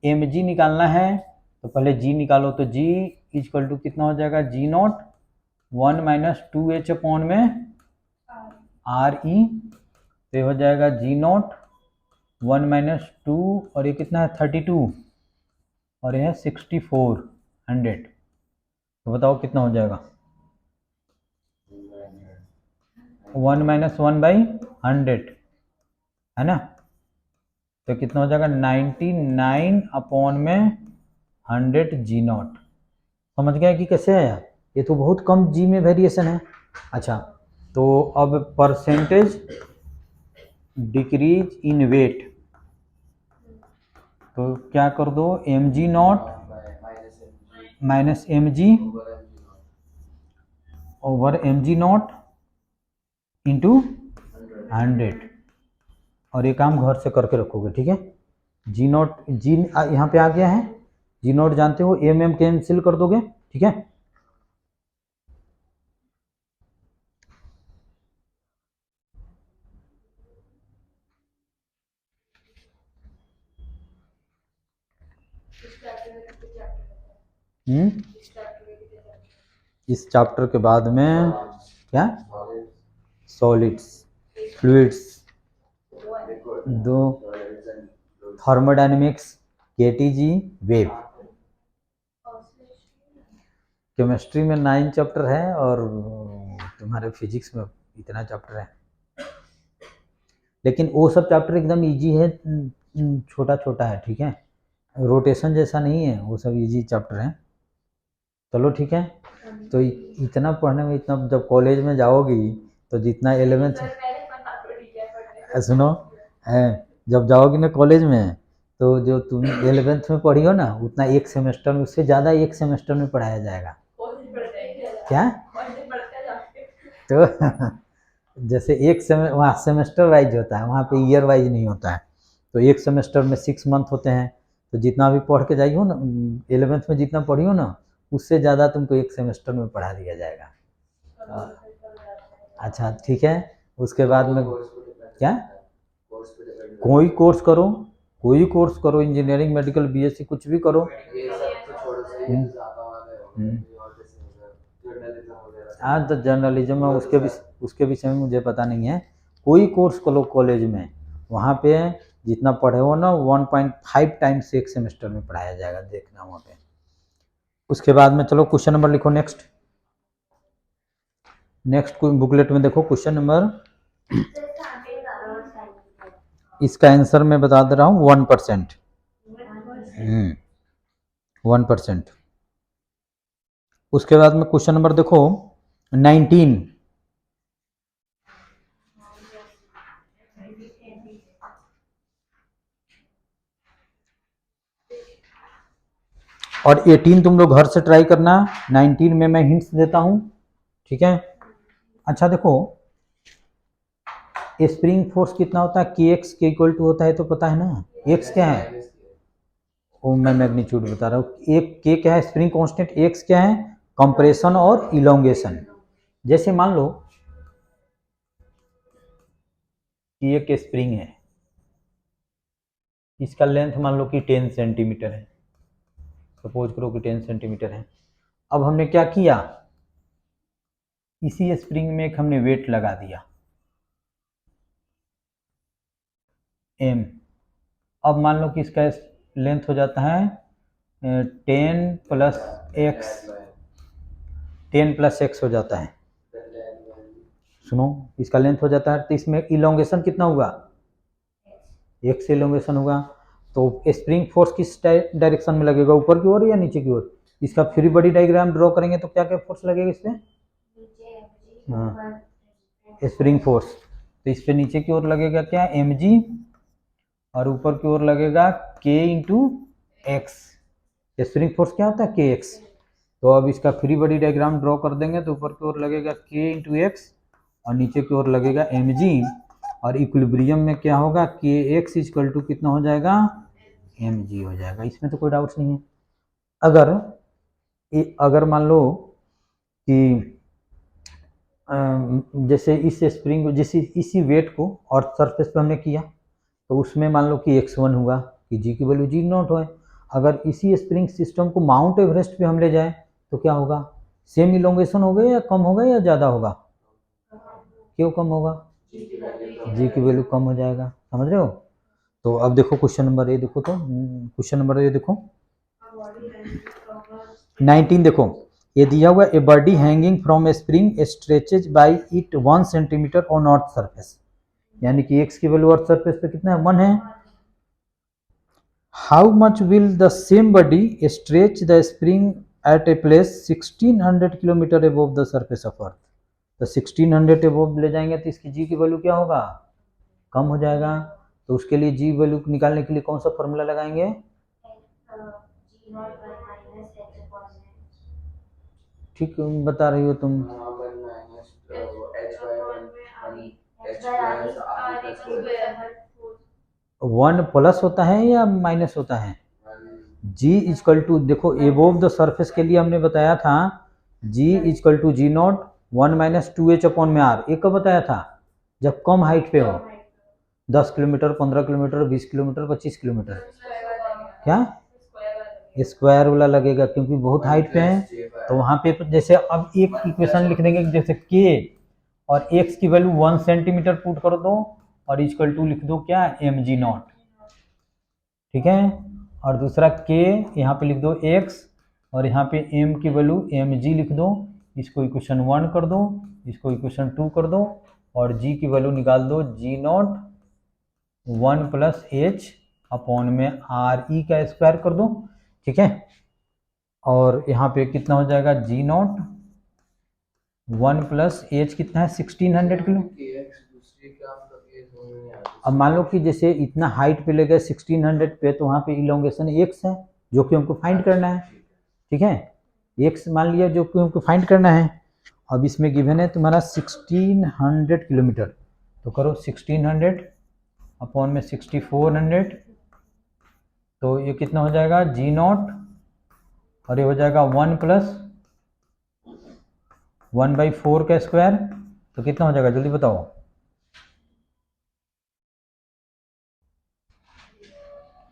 एम जी निकालना है, तो पहले जी निकालो, तो जी इक्वल टू कितना हो जाएगा, जी नॉट 1 माइनस 2h अपॉन में आर ई, तो ये हो जाएगा जी नॉट 1 माइनस 2, और ये कितना है 32, और ये है 6400, तो बताओ कितना हो जाएगा, 1 माइनस 1 बाई 100, है ना, तो कितना हो जाएगा 99 अपॉन में 100 जी नॉट। समझ गया कि कैसे है, ये तो बहुत कम जी में वेरिएशन है। अच्छा, तो अब परसेंटेज डिक्रीज इन वेट, तो क्या कर दो, M G naught minus M G over M G naught into 100, और ये काम घर से करके रखोगे, ठीक है। जी नॉट जी यहाँ पे आ गया है, जी नॉट जानते हो, एम कैंसिल कर दोगे, ठीक है। इस चैप्टर के बाद में क्या, सॉलिड्स, फ्लूइड्स, दो, थर्मोडायनेमिक्स, केटीजी, वेव। केमिस्ट्री में 9 चैप्टर है, और तुम्हारे फिजिक्स में इतना चैप्टर है, लेकिन वो सब चैप्टर एकदम इजी है, छोटा छोटा है, ठीक है, रोटेशन जैसा नहीं है, वो सब इजी चैप्टर है। चलो ठीक है, तो इतना पढ़ने में, इतना जब कॉलेज में जाओगी तो जितना 11th, सुनो, जब जाओगी ना कॉलेज में, तो जो तुम 11th में पढ़ी हो ना, उतना एक सेमेस्टर में, उससे ज़्यादा एक सेमेस्टर में पढ़ाया जाएगा। क्या, तो जैसे एक वहाँ सेमेस्टर वाइज होता है, वहाँ पे ईयर वाइज नहीं होता है, तो एक सेमेस्टर में 6 मंथ होते हैं, तो जितना भी पढ़ के जाइए ना 11th में, जितना पढ़ी हो ना, उससे ज़्यादा तुमको एक सेमेस्टर में पढ़ा दिया जाएगा। अच्छा ठीक है, उसके बाद में क्या, कोई कोर्स करो, कोई कोर्स करो, इंजीनियरिंग, मेडिकल, बीएससी, कुछ भी करो। हाँ, तो जर्नलिज्म में उसके विषय में मुझे पता नहीं है, कोई कोर्स करो कॉलेज में, वहाँ पे जितना पढ़े हो ना 1.5 टाइम्स एक सेमेस्टर में पढ़ाया जाएगा, देखना वहाँ पे। उसके बाद में चलो क्वेश्चन नंबर लिखो, नेक्स्ट बुकलेट में देखो क्वेश्चन नंबर, इसका आंसर मैं बता दे रहा हूँ 1%। 1%। उसके बाद में क्वेश्चन नंबर देखो 19। और 18 तुम लोग घर से ट्राई करना, 19 में मैं हिंट्स देता हूं, ठीक है। अच्छा देखो, स्प्रिंग फोर्स कितना होता है, के एक्स के इक्वल टू होता है, तो पता है ना एक्स क्या है, वो मैं मैग्नीट्यूड बता रहा हूँ। एक के क्या है, स्प्रिंग कांस्टेंट, एक्स क्या है, कंप्रेशन और इलोंगेशन। जैसे मान लो कि एक स्प्रिंग है, इसका लेंथ मान लो कि 10 सेंटीमीटर है, सपोज करो कि 10 सेंटीमीटर है। अब हमने क्या किया, इसी स्प्रिंग में एक हमने वेट लगा दिया m। अब मान लो कि इसका लेंथ हो जाता है 10 प्लस एक्स, 10 प्लस एक्स हो जाता है। सुनो, इसका लेंथ हो जाता है, तो इसमें इलोंगेशन कितना होगा, एक्स इलोंगेशन होगा। तो स्प्रिंग फोर्स किस डायरेक्शन में लगेगा, ऊपर की ओर या नीचे की ओर। इसका फ्री बॉडी डायग्राम ड्रॉ करेंगे तो क्या क्या फोर्स लगेगा इस पे, हाँ स्प्रिंग फोर्स, तो इस पे नीचे की ओर लगेगा क्या, mg, और ऊपर की ओर लगेगा k into x. Spring force क्या होता है, kx। तो अब इसका फ्री बॉडी डायग्राम ड्रॉ कर देंगे, तो ऊपर की ओर लगेगा k इंटू एक्स और नीचे की ओर लगेगा mg, और इक्विलिब्रियम में क्या होगा, kx इक्वल टू कितना हो जाएगा, mg हो जाएगा। इसमें तो कोई डाउट नहीं है। अगर मान लो कि जैसे इस स्प्रिंग को, जैसे इसी वेट को और सरफेस पे हमने किया, तो उसमें मान लो कि x1 हुआ, कि g की वैल्यू g0 है। अगर इसी स्प्रिंग सिस्टम को माउंट एवरेस्ट पे हम ले जाए तो क्या होगा, सेम इलोंगेशन होगा या कम होगा या ज़्यादा होगा, क्यों कम होगा, g की वैल्यू कम हो जाएगा, समझ रहे हो। तो अब देखो क्वेश्चन नंबर ए देखो, तो क्वेश्चन नंबर ए देखो 19 देखो, ये दिया हुआ a body hanging from a spring stretches by it 1 centimetre on earth surface, यानी कि x की वैल्यू अर्थ सरफेस पे कितना है, 1 है। How much will the same body stretch the spring at a place 1600 kilometre above the surface of earth. तो 1600 above ले जाएंगे तो इसकी g की वैल्यू क्या होगा, कम हो जाएगा। तो उसके लिए g वैल्यू निकालने के लिए कौन सा फॉर्मूला लगाएंगे, ठीक बता रही हो तुम, 1 प्लस होता है या माइनस होता है, g इक्वल टू, देखो एबोव द सरफेस के लिए हमने बताया था g equal to g0 1 minus 2h upon में r। एक कब बताया था, जब कम हाइट पे हो, 10 किलोमीटर 15 किलोमीटर 20 किलोमीटर 25 किलोमीटर, क्या स्क्वायर वाला लगेगा, क्योंकि बहुत हाइट पे है। तो वहां पे जैसे अब एक इक्वेशन लिख देंगे, जैसे k और x की वैल्यू 1 सेंटीमीटर पुट कर दो और इक्वल टू लिख दो क्या, mg0, ठीक है। और दूसरा k यहाँ पे लिख दो x, और यहाँ पे m की वैल्यू mg लिख दो। इसको इक्वेशन 1 कर दो, इसको इक्वेशन 2 कर दो, और g की वैल्यू निकाल दो, g0 1 प्लस h अपॉन में आर ई का स्क्वायर कर दो, ठीक है। और यहाँ पे कितना हो जाएगा, g0 1 प्लस h कितना है 1600 किलो। अब मान लो कि जैसे इतना हाइट पे ले गए 1600 पे, तो वहाँ पे इलोंगेशन x है जो कि हमको फाइंड करना है, ठीक है। x मान लिया जो कि हमको फाइंड करना है। अब इसमें गिवन है तुम्हारा 1600 किलोमीटर, तो करो 1600 अपॉन में 6400, तो ये कितना हो जाएगा, g0, और ये हो जाएगा 1 प्लस 1/4 का स्क्वायर, तो कितना हो जाएगा जल्दी बताओ,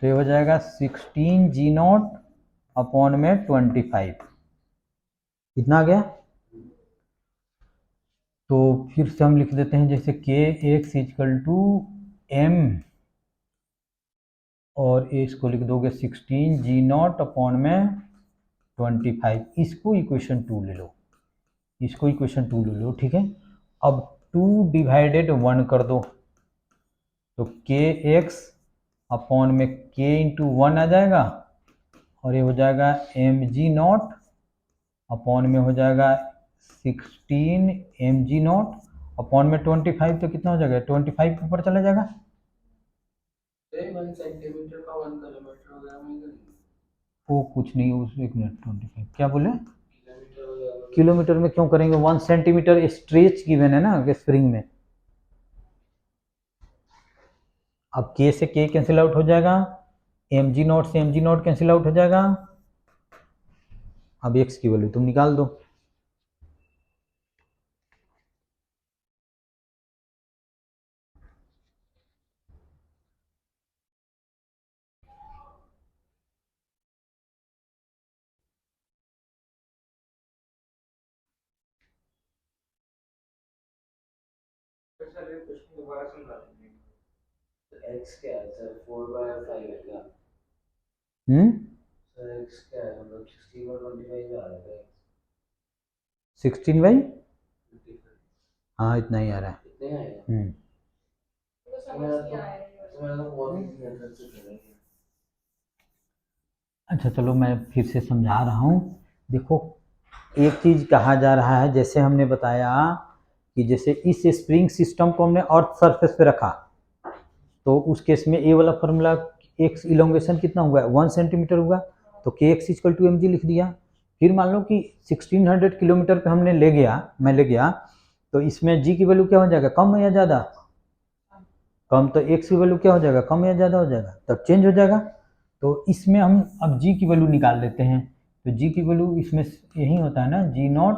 तो ये हो जाएगा 16 g0 अपॉन में 25, इतना आ गया। तो फिर से हम लिख देते हैं, जैसे k x equal to m, और इसको लिख दोगे 16 g0 अपॉन में 25, इसको इक्वेशन 2 ले लो, इसको इक्वेशन 2 ले लो, ठीक है। अब 2 डिवाइडेड 1 कर दो, तो k x अपॉन में k इंटू 1 आ जाएगा, और ये हो जाएगा mg0 अपॉन में हो जाएगा 16 mg0 अपॉन में 25, तो कितना हो जाएगा 25 ऊपर चला जाएगा। 1 सेंटीमीटर का 1 किलोमीटर वगैरह में करेंगे। वो कुछ नहीं, उस 1 मिनट 25 क्या बोले, किलोमीटर वगैरह किलोमीटर में क्यों करेंगे, 1 सेंटीमीटर स्ट्रेच गिवन है ना स्प्रिंग में। अब k से k कैंसिल आउट हो जाएगा, mg0 से mg0 कैंसिल आउट हो जाएगा। अब x की वैल्यू तुम निकाल दो। फिर सर ये क्वेश्चन दोबारा समझा दीजिए। तो x क्या है सर, 4/5 है क्या सर? x क्या है, मतलब 16/25 में आ रहा है 16 बाई 25, हाँ इतना ही आ रहा है। इतने आएगा। तो समझ नहीं आया ये। तो मैं तो बहुत इजी मेथड से करेंगे। अच्छा चलो मैं फिर से समझा रहा हूँ। देखो एक चीज कहा जा रहा है, जैसे हमने बताया कि जैसे इस स्प्रिंग सिस्टम को हमने अर्थ सरफेस पे रखा, तो उस केस में ए वाला फॉर्मूला एक्स इलोंगेशन कितना हुआ 1 सेंटीमीटर हुआ, तो के एक्स इक्वल टू mg लिख दिया। फिर मान लो कि 1600 किलोमीटर पे हमने मैं ले गया, तो इसमें g की वैल्यू क्या हो जाएगा, कम या ज़्यादा, कम, तो x की वैल्यू क्या हो जाएगा, कम या ज़्यादा हो जाएगा, तब चेंज हो जाएगा। तो इसमें हम अब g की वैल्यू निकाल लेते हैं, तो g की वैल्यू इसमें यही होता है ना, g0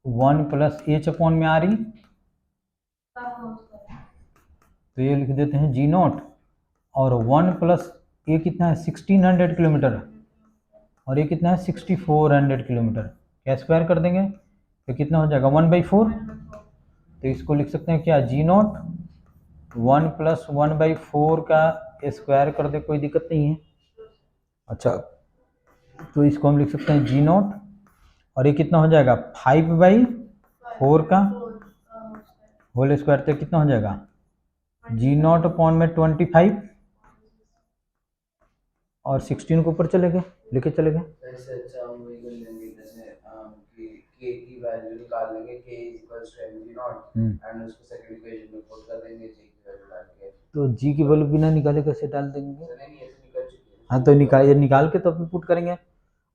1 प्लस h अपॉन में आ रही, तो ये लिख देते हैं g0 और 1 प्लस ये कितना है 1600 किलोमीटर और ये कितना है 6400 किलोमीटर, क्या स्क्वायर कर देंगे तो कितना हो जाएगा 1/4, तो इसको लिख सकते हैं क्या g0 1 प्लस 1/4 का स्क्वायर कर दे, कोई दिक्कत नहीं है। अच्छा तो इसको हम लिख सकते हैं g0 और ये कितना हो जाएगा 5/4 का होल स्क्वायर, तो कितना हो जाएगा g0 अपॉन में 25 और 16 को ऊपर चले गए, लेके चले गए। ऐसे अच्छा हम वही कर लेंगे, जैसे कि k की वैल्यू निकाल लेंगे, k equals to mg0 and उसको सेकंड इक्वेशन में पुट कर देंगे g की वैल्यू डाल के। तो g की वैल्यू बिना निकाले कैसे डाल देंगे, नहीं ये तो निकल चुकी है। हाँ तो ये निकाल के तो अभी पुट करेंगे।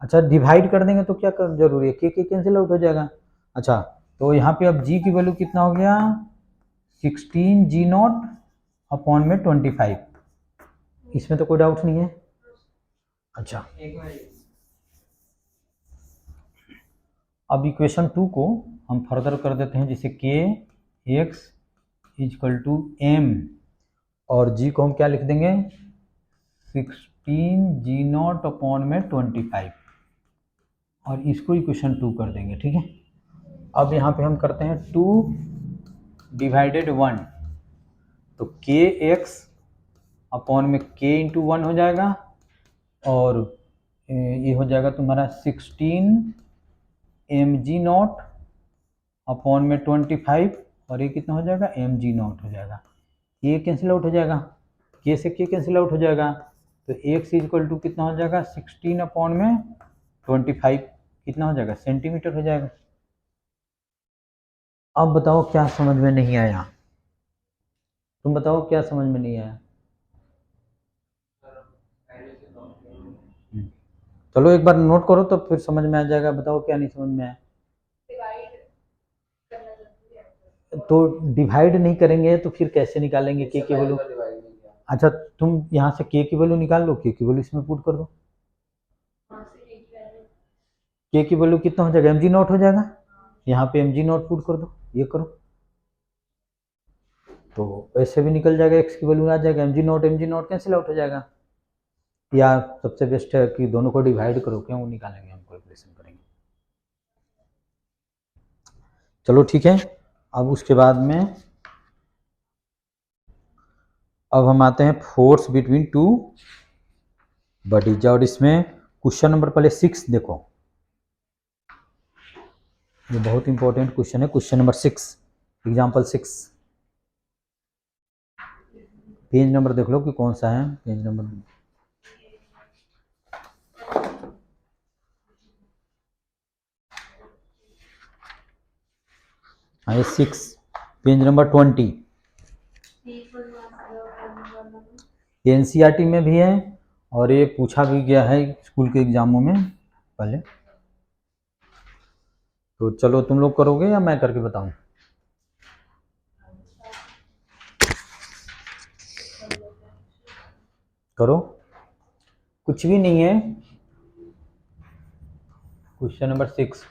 अच्छा डिवाइड कर देंगे तो क्या कर जरूरी है, के कैंसिल आउट हो जाएगा। अच्छा तो यहाँ पे अब g की वैल्यू कितना हो गया 16 g0 अपॉन में 25, इसमें तो कोई डाउट नहीं है। अच्छा एक मिनट, अब इक्वेशन 2 को हम फर्दर कर देते हैं, जैसे के एक्स इजकल टू एम और जी को हम क्या लिख देंगे 16 g0 अपॉन में 25 और इसको इक्वेशन 2 कर देंगे, ठीक है। अब यहाँ पे हम करते हैं 2 डिवाइडेड 1, तो के एक्स अपॉन में के इंटू 1 हो जाएगा और ये हो जाएगा तुम्हारा 16 mg0 अपॉन में 25 और ये कितना हो जाएगा mg0 हो जाएगा, ये कैंसिल आउट हो जाएगा, के से के कैंसिल आउट हो जाएगा, तो x इक्वल टू कितना हो जाएगा 16 अपॉन में 25 कितना हो जाएगा सेंटीमीटर हो जाएगा। अब बताओ क्या समझ में नहीं आया, तुम बताओ क्या समझ में नहीं आया। चलो एक बार नोट करो तो फिर समझ में आ जाएगा, बताओ क्या नहीं समझ में आया। डिवाइड करना जरूरी है। तो डिवाइड नहीं करेंगे तो फिर कैसे निकालेंगे के की वैल्यू, डिवाइड नहीं किया। अच्छा तुम यहाँ से के की वैल्यू निकाल लो, के की वैल्यू इसमें पुट कर दो, वहाँ से एक वैल्यू के की वैल्यू कितना हो जाएगा mg0 हो जाएगा, यहाँ पे mg0 पुट कर दो, ये करो तो वैसे भी निकल जाएगा, x की वैल्यू आ जाएगा mg0 कैंसिल आउट हो जाएगा, या सबसे बेस्ट है कि दोनों को डिवाइड करो, क्यों निकालेंगे हम कैलकुलेशन करेंगे। चलो ठीक है, अब उसके बाद में अब हम आते हैं फोर्स बिटवीन टू बॉडीज, और इसमें क्वेश्चन नंबर पहले 6 देखो, ये बहुत इंपॉर्टेंट क्वेश्चन है, question number 6 example 6, page number देख लो कि कौन सा है पेज नंबर। हाँ ये 6, पेज नंबर 20। ये एनसीईआरटी में भी है और ये पूछा भी गया है स्कूल के एग्जामों में पहले। तो चलो तुम लोग करोगे या मैं करके बताऊं? करो, कुछ भी नहीं है। क्वेश्चन नंबर 6,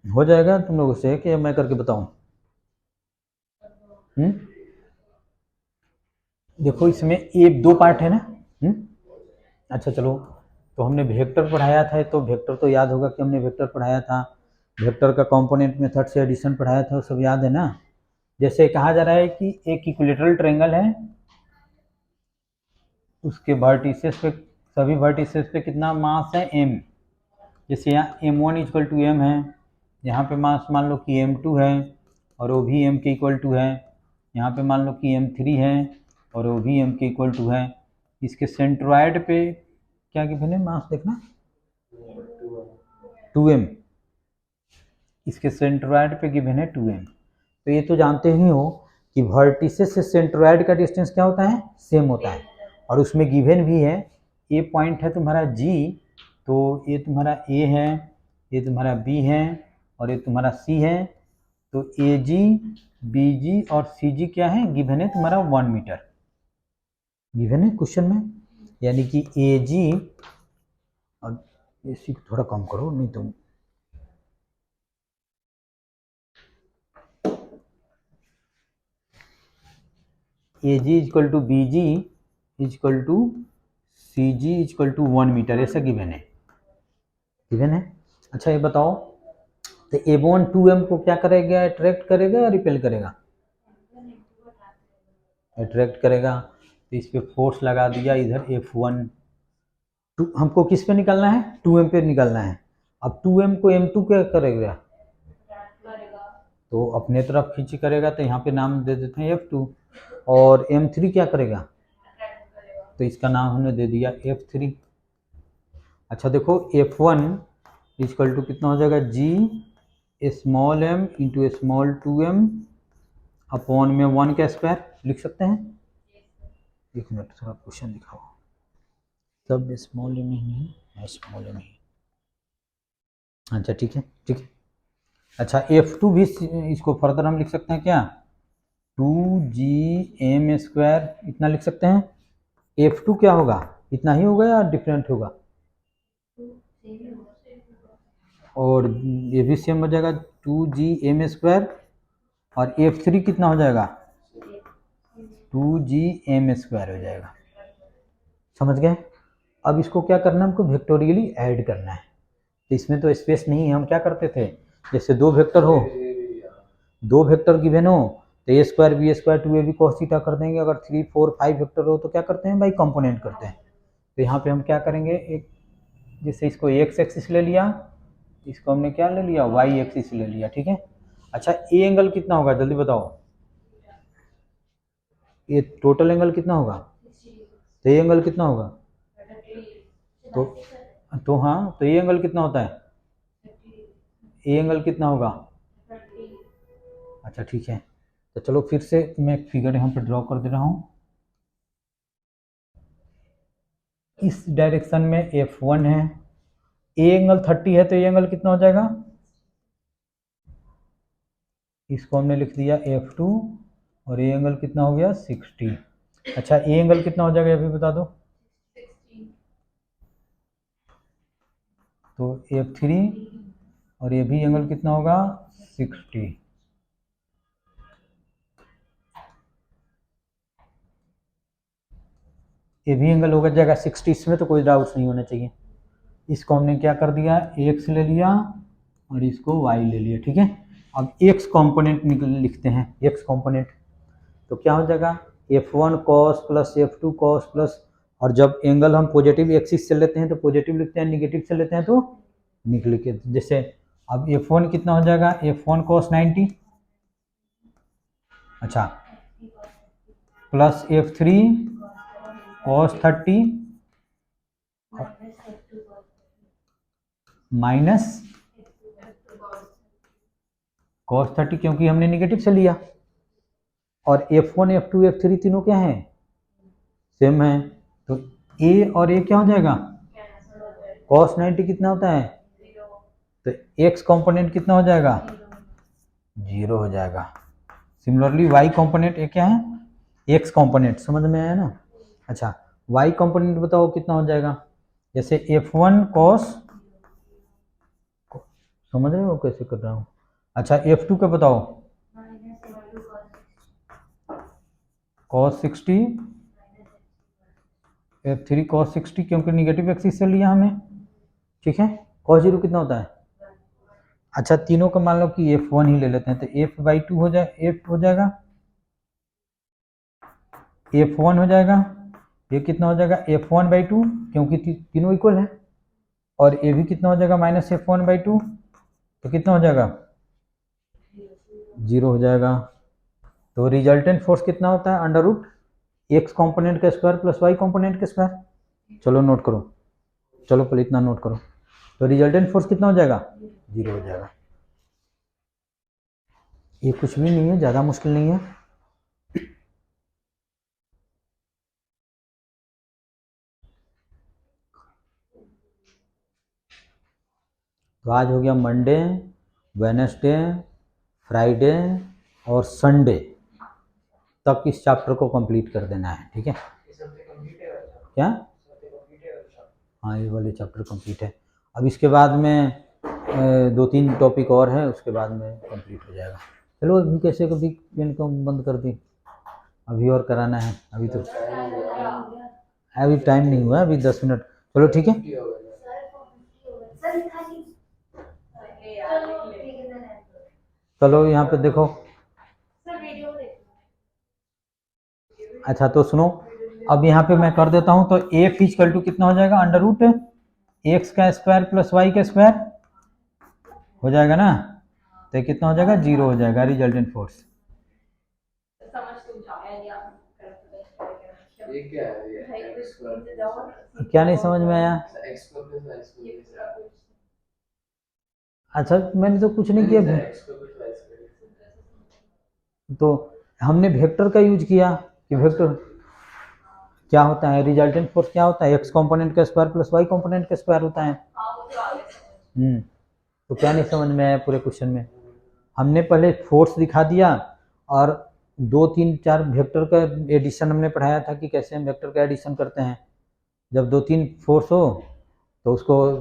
हो जाएगा तुम लोगों से कि मैं करके बताऊं? देखो इसमें एक दो पार्ट है ना। अच्छा चलो, तो हमने वेक्टर पढ़ाया था, तो वेक्टर तो याद होगा कि हमने वेक्टर पढ़ाया था। वेक्टर का कंपोनेंट मेथड से एडिशन पढ़ाया था, वो सब याद है ना। जैसे कहा जा रहा है कि एक इक्विलेटरल ट्रायंगल है, उसके वर्टिसेस पे, सभी वर्टिसेस पे कितना मास है, m। जैसे यहाँ m1 इक्वल टू m है, यहाँ पे मास मान लो कि m2 है और वो भी m के इक्वल टू है। यहाँ पे मान लो कि m3 है और वो भी m के इक्वल टू है। इसके सेंट्रॉयड पे क्या गिवन है मास, देखना 2m। इसके सेंट्रॉयड पे गिवन है 2m। तो ये तो जानते ही हो कि वर्टिसेस से सेंट्रॉयड का डिस्टेंस क्या होता है, सेम होता है। और उसमें गिवन भी है, ए पॉइंट है तुम्हारा G, तो ये तुम्हारा A है, ये तुम्हारा B है और ये तुम्हारा C है। तो AG, BG और CG क्या है, गिवन है तुम्हारा 1 मीटर, गिवन है क्वेश्चन में। यानी कि AG, और इसी को थोड़ा कम करो नहीं तो AG equal to BG equal to CG equal to 1 metre, ऐसा गिवन है, गिवन है। अच्छा ये बताओ, तो A1 2m को क्या करेगा, अट्रैक्ट करेगा या रिपेल करेगा? अट्रैक्ट करेगा। तो इस पे फोर्स लगा दिया इधर F1। हमको किस पे निकलना है, 2m पे निकलना है। अब 2m को m2 क्या करेगा, तो अपने तरफ खींची करेगा, तो यहाँ पे नाम दे देते हैं F2। और m3 क्या करेगा, तो इसका नाम हमने दे दिया F3। अच्छा देखो F1 इक्वल टू कितना हो जाएगा, G small m into small 2m upon में 1 का स्क्वायर लिख सकते हैं। एक मिनट थोड़ा क्वेश्चन दिखाओ, सब स्मॉल m ही है, स्मॉल m ही। अच्छा ठीक है, ठीक है। अच्छा F2 भी इसको फर्दर हम लिख सकते हैं क्या, 2gm स्क्वायर, इतना लिख सकते हैं। F2 क्या होगा, इतना ही होगा या डिफरेंट होगा? और ये भी सेम हो जाएगा 2gm स्क्वायर। और F3 कितना हो जाएगा, 2gm स्क्वायर हो जाएगा। समझ गए? अब इसको क्या करना है, हमको वेक्टोरियली ऐड करना है। तो इसमें तो स्पेस नहीं है, हम क्या करते थे, जैसे दो वेक्टर हो, दो वेक्टर गिवन हो, तो A square B square 2ab cos theta कर देंगे। अगर 3 4 5 वेक्टर हो तो क्या करते हैं भाई, कंपोनेंट करते हैं। तो यहाँ पे हम क्या करेंगे, एक जैसे इसको एक्स एक्सिस ले लिया, इसको हमने क्या ले लिया, वाई एक्सिस ले लिया, ठीक है। अच्छा ए एंगल कितना होगा जल्दी बताओ, ये टोटल एंगल कितना होगा, तो ये एंगल कितना होगा, तो हाँ, तो ये एंगल कितना होता है, ए एंगल कितना होगा। अच्छा ठीक है, तो चलो फिर से मैं एक फिगर यहाँ पर ड्रॉ कर दे रहा हूँ। इस डायरेक्शन में F1 है, ए एंगल 30 है, तो ये एंगल कितना हो जाएगा, इसको हमने लिख दिया F2 और ए एंगल कितना हो गया 60। अच्छा ए एंगल कितना हो जाएगा ये भी बता दो, तो F3 और ये भी एंगल कितना होगा 60। ये भी एंगल होगा जाएगा 60, इसमें तो कोई डाउट नहीं होना चाहिए। इसको हमने क्या कर दिया, x ले लिया और इसको y ले लिया, ठीक है। अब x कंपोनेंट लिखते हैं, x कंपोनेंट तो क्या हो जाएगा, F1 cos plus F2 cos plus, और जब एंगल हम पॉजिटिव एक्सिस से लेते हैं तो पॉजिटिव लिखते हैं, निगेटिव से लेते हैं तो निकल के, जैसे अब F1 कितना हो जाएगा, F1 cos 90, अच्छा plus F3 cos 30, minus cos 30, क्योंकि हमने निगेटिव से लिया, और F1 F2 F3 तीनों क्या हैं, सेम है, तो A और A क्या हो जाएगा, cos 90 कितना होता है, तो x कंपोनेंट कितना हो जाएगा, 0 हो जाएगा। सिमिलरली y कंपोनेंट ये क्या है, x कंपोनेंट, समझ में आया ना। अच्छा y कंपोनेंट बताओ कितना हो जाएगा, जैसे F1 cos, समझ रहे हो कैसे कर रहा हूँ। अच्छा F2 का बताओ, cos 60, F3 cos 60, क्योंकि निगेटिव एक्सिस से लिया हमने, ठीक है। cos 0 कितना होता है, अच्छा तीनों का मान लो कि F1 ही ले लेते हैं, तो F/2 हो जाए, F हो जाएगा, F1 हो जाएगा, ये कितना हो जाएगा F1/2, क्योंकि तीनों इक्वल है, और ये भी कितना हो जाएगा माइनस F1/2, तो कितना हो जाएगा 0 हो जाएगा। तो रिजल्टेंट फोर्स कितना होता है, अंडर रूट एक्स कॉम्पोनेंट का स्क्वायर प्लस वाई कॉम्पोनेंट का स्क्वायर। चलो नोट करो, चलो पहले इतना नोट करो, तो रिजल्टेंट फोर्स कितना हो जाएगा 0 हो जाएगा। ये कुछ भी नहीं है, ज़्यादा मुश्किल नहीं है। तो आज हो गया मंडे, वेडनेसडे, फ्राइडे और संडे तक इस चैप्टर को कंप्लीट कर देना है, ठीक है। क्या, हाँ ये वाले चैप्टर कंप्लीट है। अब इसके बाद में 2-3 टॉपिक और है, उसके बाद में कंप्लीट हो जाएगा। चलो अभी कैसे कभी पेन को बंद कर दी, अभी और कराना है, अभी तो अभी टाइम नहीं हुआ, अभी 10 मिनट। चलो ठीक है, चलो यहाँ पे देखो। अच्छा तो सुनो, अब यहाँ पे मैं कर देता हूँ, तो एफ इक्वल टू कितना हो जाएगा, अंडर रूट एक्स का स्क्वायर प्लस वाई का स्क्वायर हो जाएगा ना, तो कितना हो जाएगा 0 हो जाएगा रिजल्टेंट फोर्स। ये क्या है, ये x स्क्वायर क्या नहीं समझ में आया, x square plus y square, अच्छा मैंने तो कुछ नहीं किया, x square plus y square, तो हमने वेक्टर का यूज किया कि वेक्टर क्या होता है, रिजल्टेंट फोर्स क्या होता है, एक्स कंपोनेंट का स्क्वायर प्लस वाई कंपोनेंट का स्क्वायर होता है। तो क्या नहीं समझ में आया पूरे क्वेश्चन में, हमने पहले फोर्स दिखा दिया, और 2-3-4 वेक्टर का एडिशन हमने पढ़ाया था कि कैसे हम वेक्टर का एडिशन करते हैं। जब 2-3 फोर्स हो तो उसको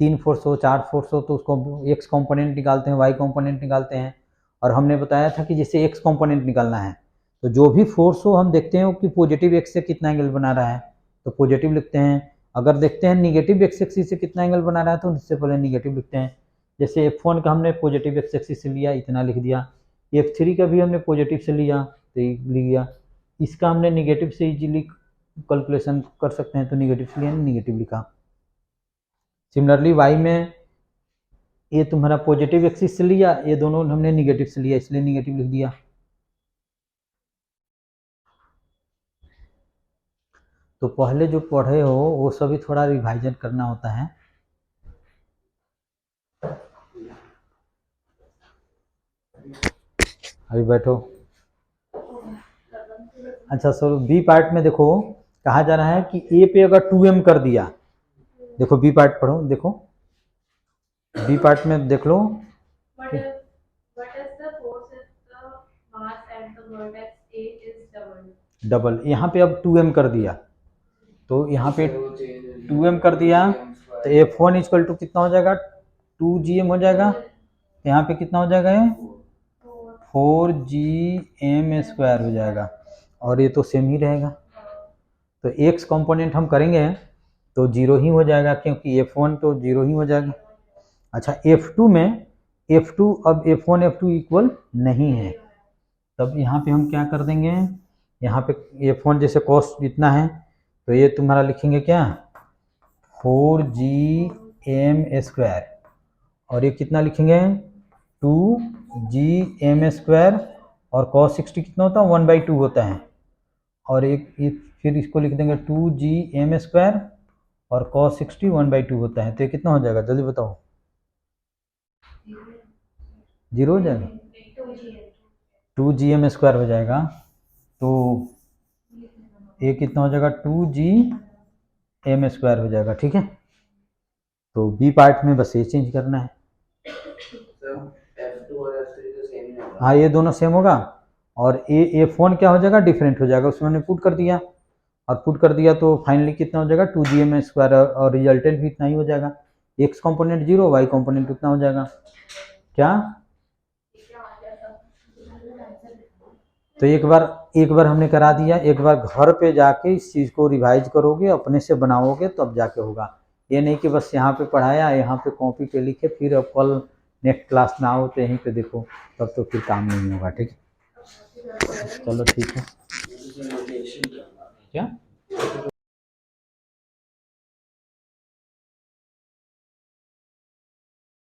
3 फोर्स हो, 4 फोर्स हो, तो उसको एक्स कंपोनेंट निकालते हैं, वाई कंपोनेंट निकालते हैं। और हमने बताया था कि जैसे एक्स कंपोनेंट निकालना है, तो जो भी फोर्स हो हम देखते हैं कि पॉजिटिव एक्स से कितना एंगल बना रहा है, तो पॉजिटिव लिखते हैं। अगर देखते हैं निगेटिव एक्स एक्सिस से कितना एंगल बना रहा है, तो उससे पहले निगेटिव लिखते हैं। जैसे F1 का हमने पॉजिटिव एक्स एक्सिस से लिया, इतना लिख दिया। F3 का भी हमने पॉजिटिव से लिया, तो ये लिख दिया। इसका हमने निगेटिव से इजीली कैलकुलेशन कर सकते हैं, तो निगेटिव से लिया, निगेटिव लिखा। सिमिलरली y में ये तुम्हारा पॉजिटिव एक्सिस से लिया, ये दोनों हमने निगेटिव से लिया, इसलिए निगेटिव लिख दिया। तो पहले जो पढ़े हो वो सभी थोड़ा रिवाइजन करना होता है। अभी बैठो। अच्छा सर बी पार्ट में देखो, कहा जा रहा है कि ए पे अगर 2m कर दिया, देखो बी पार्ट पढ़ो, देखो बी पार्ट में देख लो, डबल, यहाँ पे अब 2m कर दिया, तो यहाँ पे 2m कर दिया, तो F1 इक्वल टू कितना हो जाएगा 2gm हो जाएगा, यहाँ पे कितना हो जाएगा ये 4gm स्क्वायर हो जाएगा, और ये तो सेम ही रहेगा। तो एक्स कंपोनेंट हम करेंगे तो 0 ही हो जाएगा, क्योंकि F1 तो 0 ही हो जाएगा। अच्छा F2 में F2 अब F1 F2 इक्वल नहीं है, तब यहाँ पे हम क्या कर देंगे, यहाँ पे F1 जैसे कॉस्ट इतना है, तो ये तुम्हारा लिखेंगे क्या 4gm स्क्वायर, और ये कितना लिखेंगे 2gm स्क्वायर, और cos 60 कितना होता है 1/2 होता है, और एक फिर इसको लिख देंगे 2gm स्क्वायर, और cos 60 1/2 होता है, तो ये कितना हो जाएगा जल्दी बताओ जीरो हो जाएगा, 2gm² हो जाएगा। तो ये कितना हो जाएगा, 2gm² हो जाएगा। ठीक है, तो बी पार्ट में बस ये चेंज करना है। F2 और F3 तो सेम ही होगा। हाँ, ये दोनों सेम होगा, और ये फोन क्या हो जाएगा, डिफरेंट हो जाएगा। उसमें हमने पुट कर दिया, और पुट कर दिया तो फाइनली कितना हो जाएगा, 2gm², और रिजल्टेंट भी इतना ही हो जाएगा। एक्स कॉम्पोनेंट 0, वाई कॉम्पोनेंट उतना हो जाएगा। क्या, तो एक बार हमने करा दिया, एक बार घर पे जाके इस चीज़ को रिवाइज करोगे, अपने से बनाओगे, तब जाके होगा। ये नहीं कि बस यहाँ पे पढ़ाया, यहाँ पे कॉपी पे लिखे, फिर अब कल नेक्स्ट क्लास में आओ तो यहीं पे देखो, तब तो फिर काम नहीं होगा। ठीक है, चलो ठीक है। क्या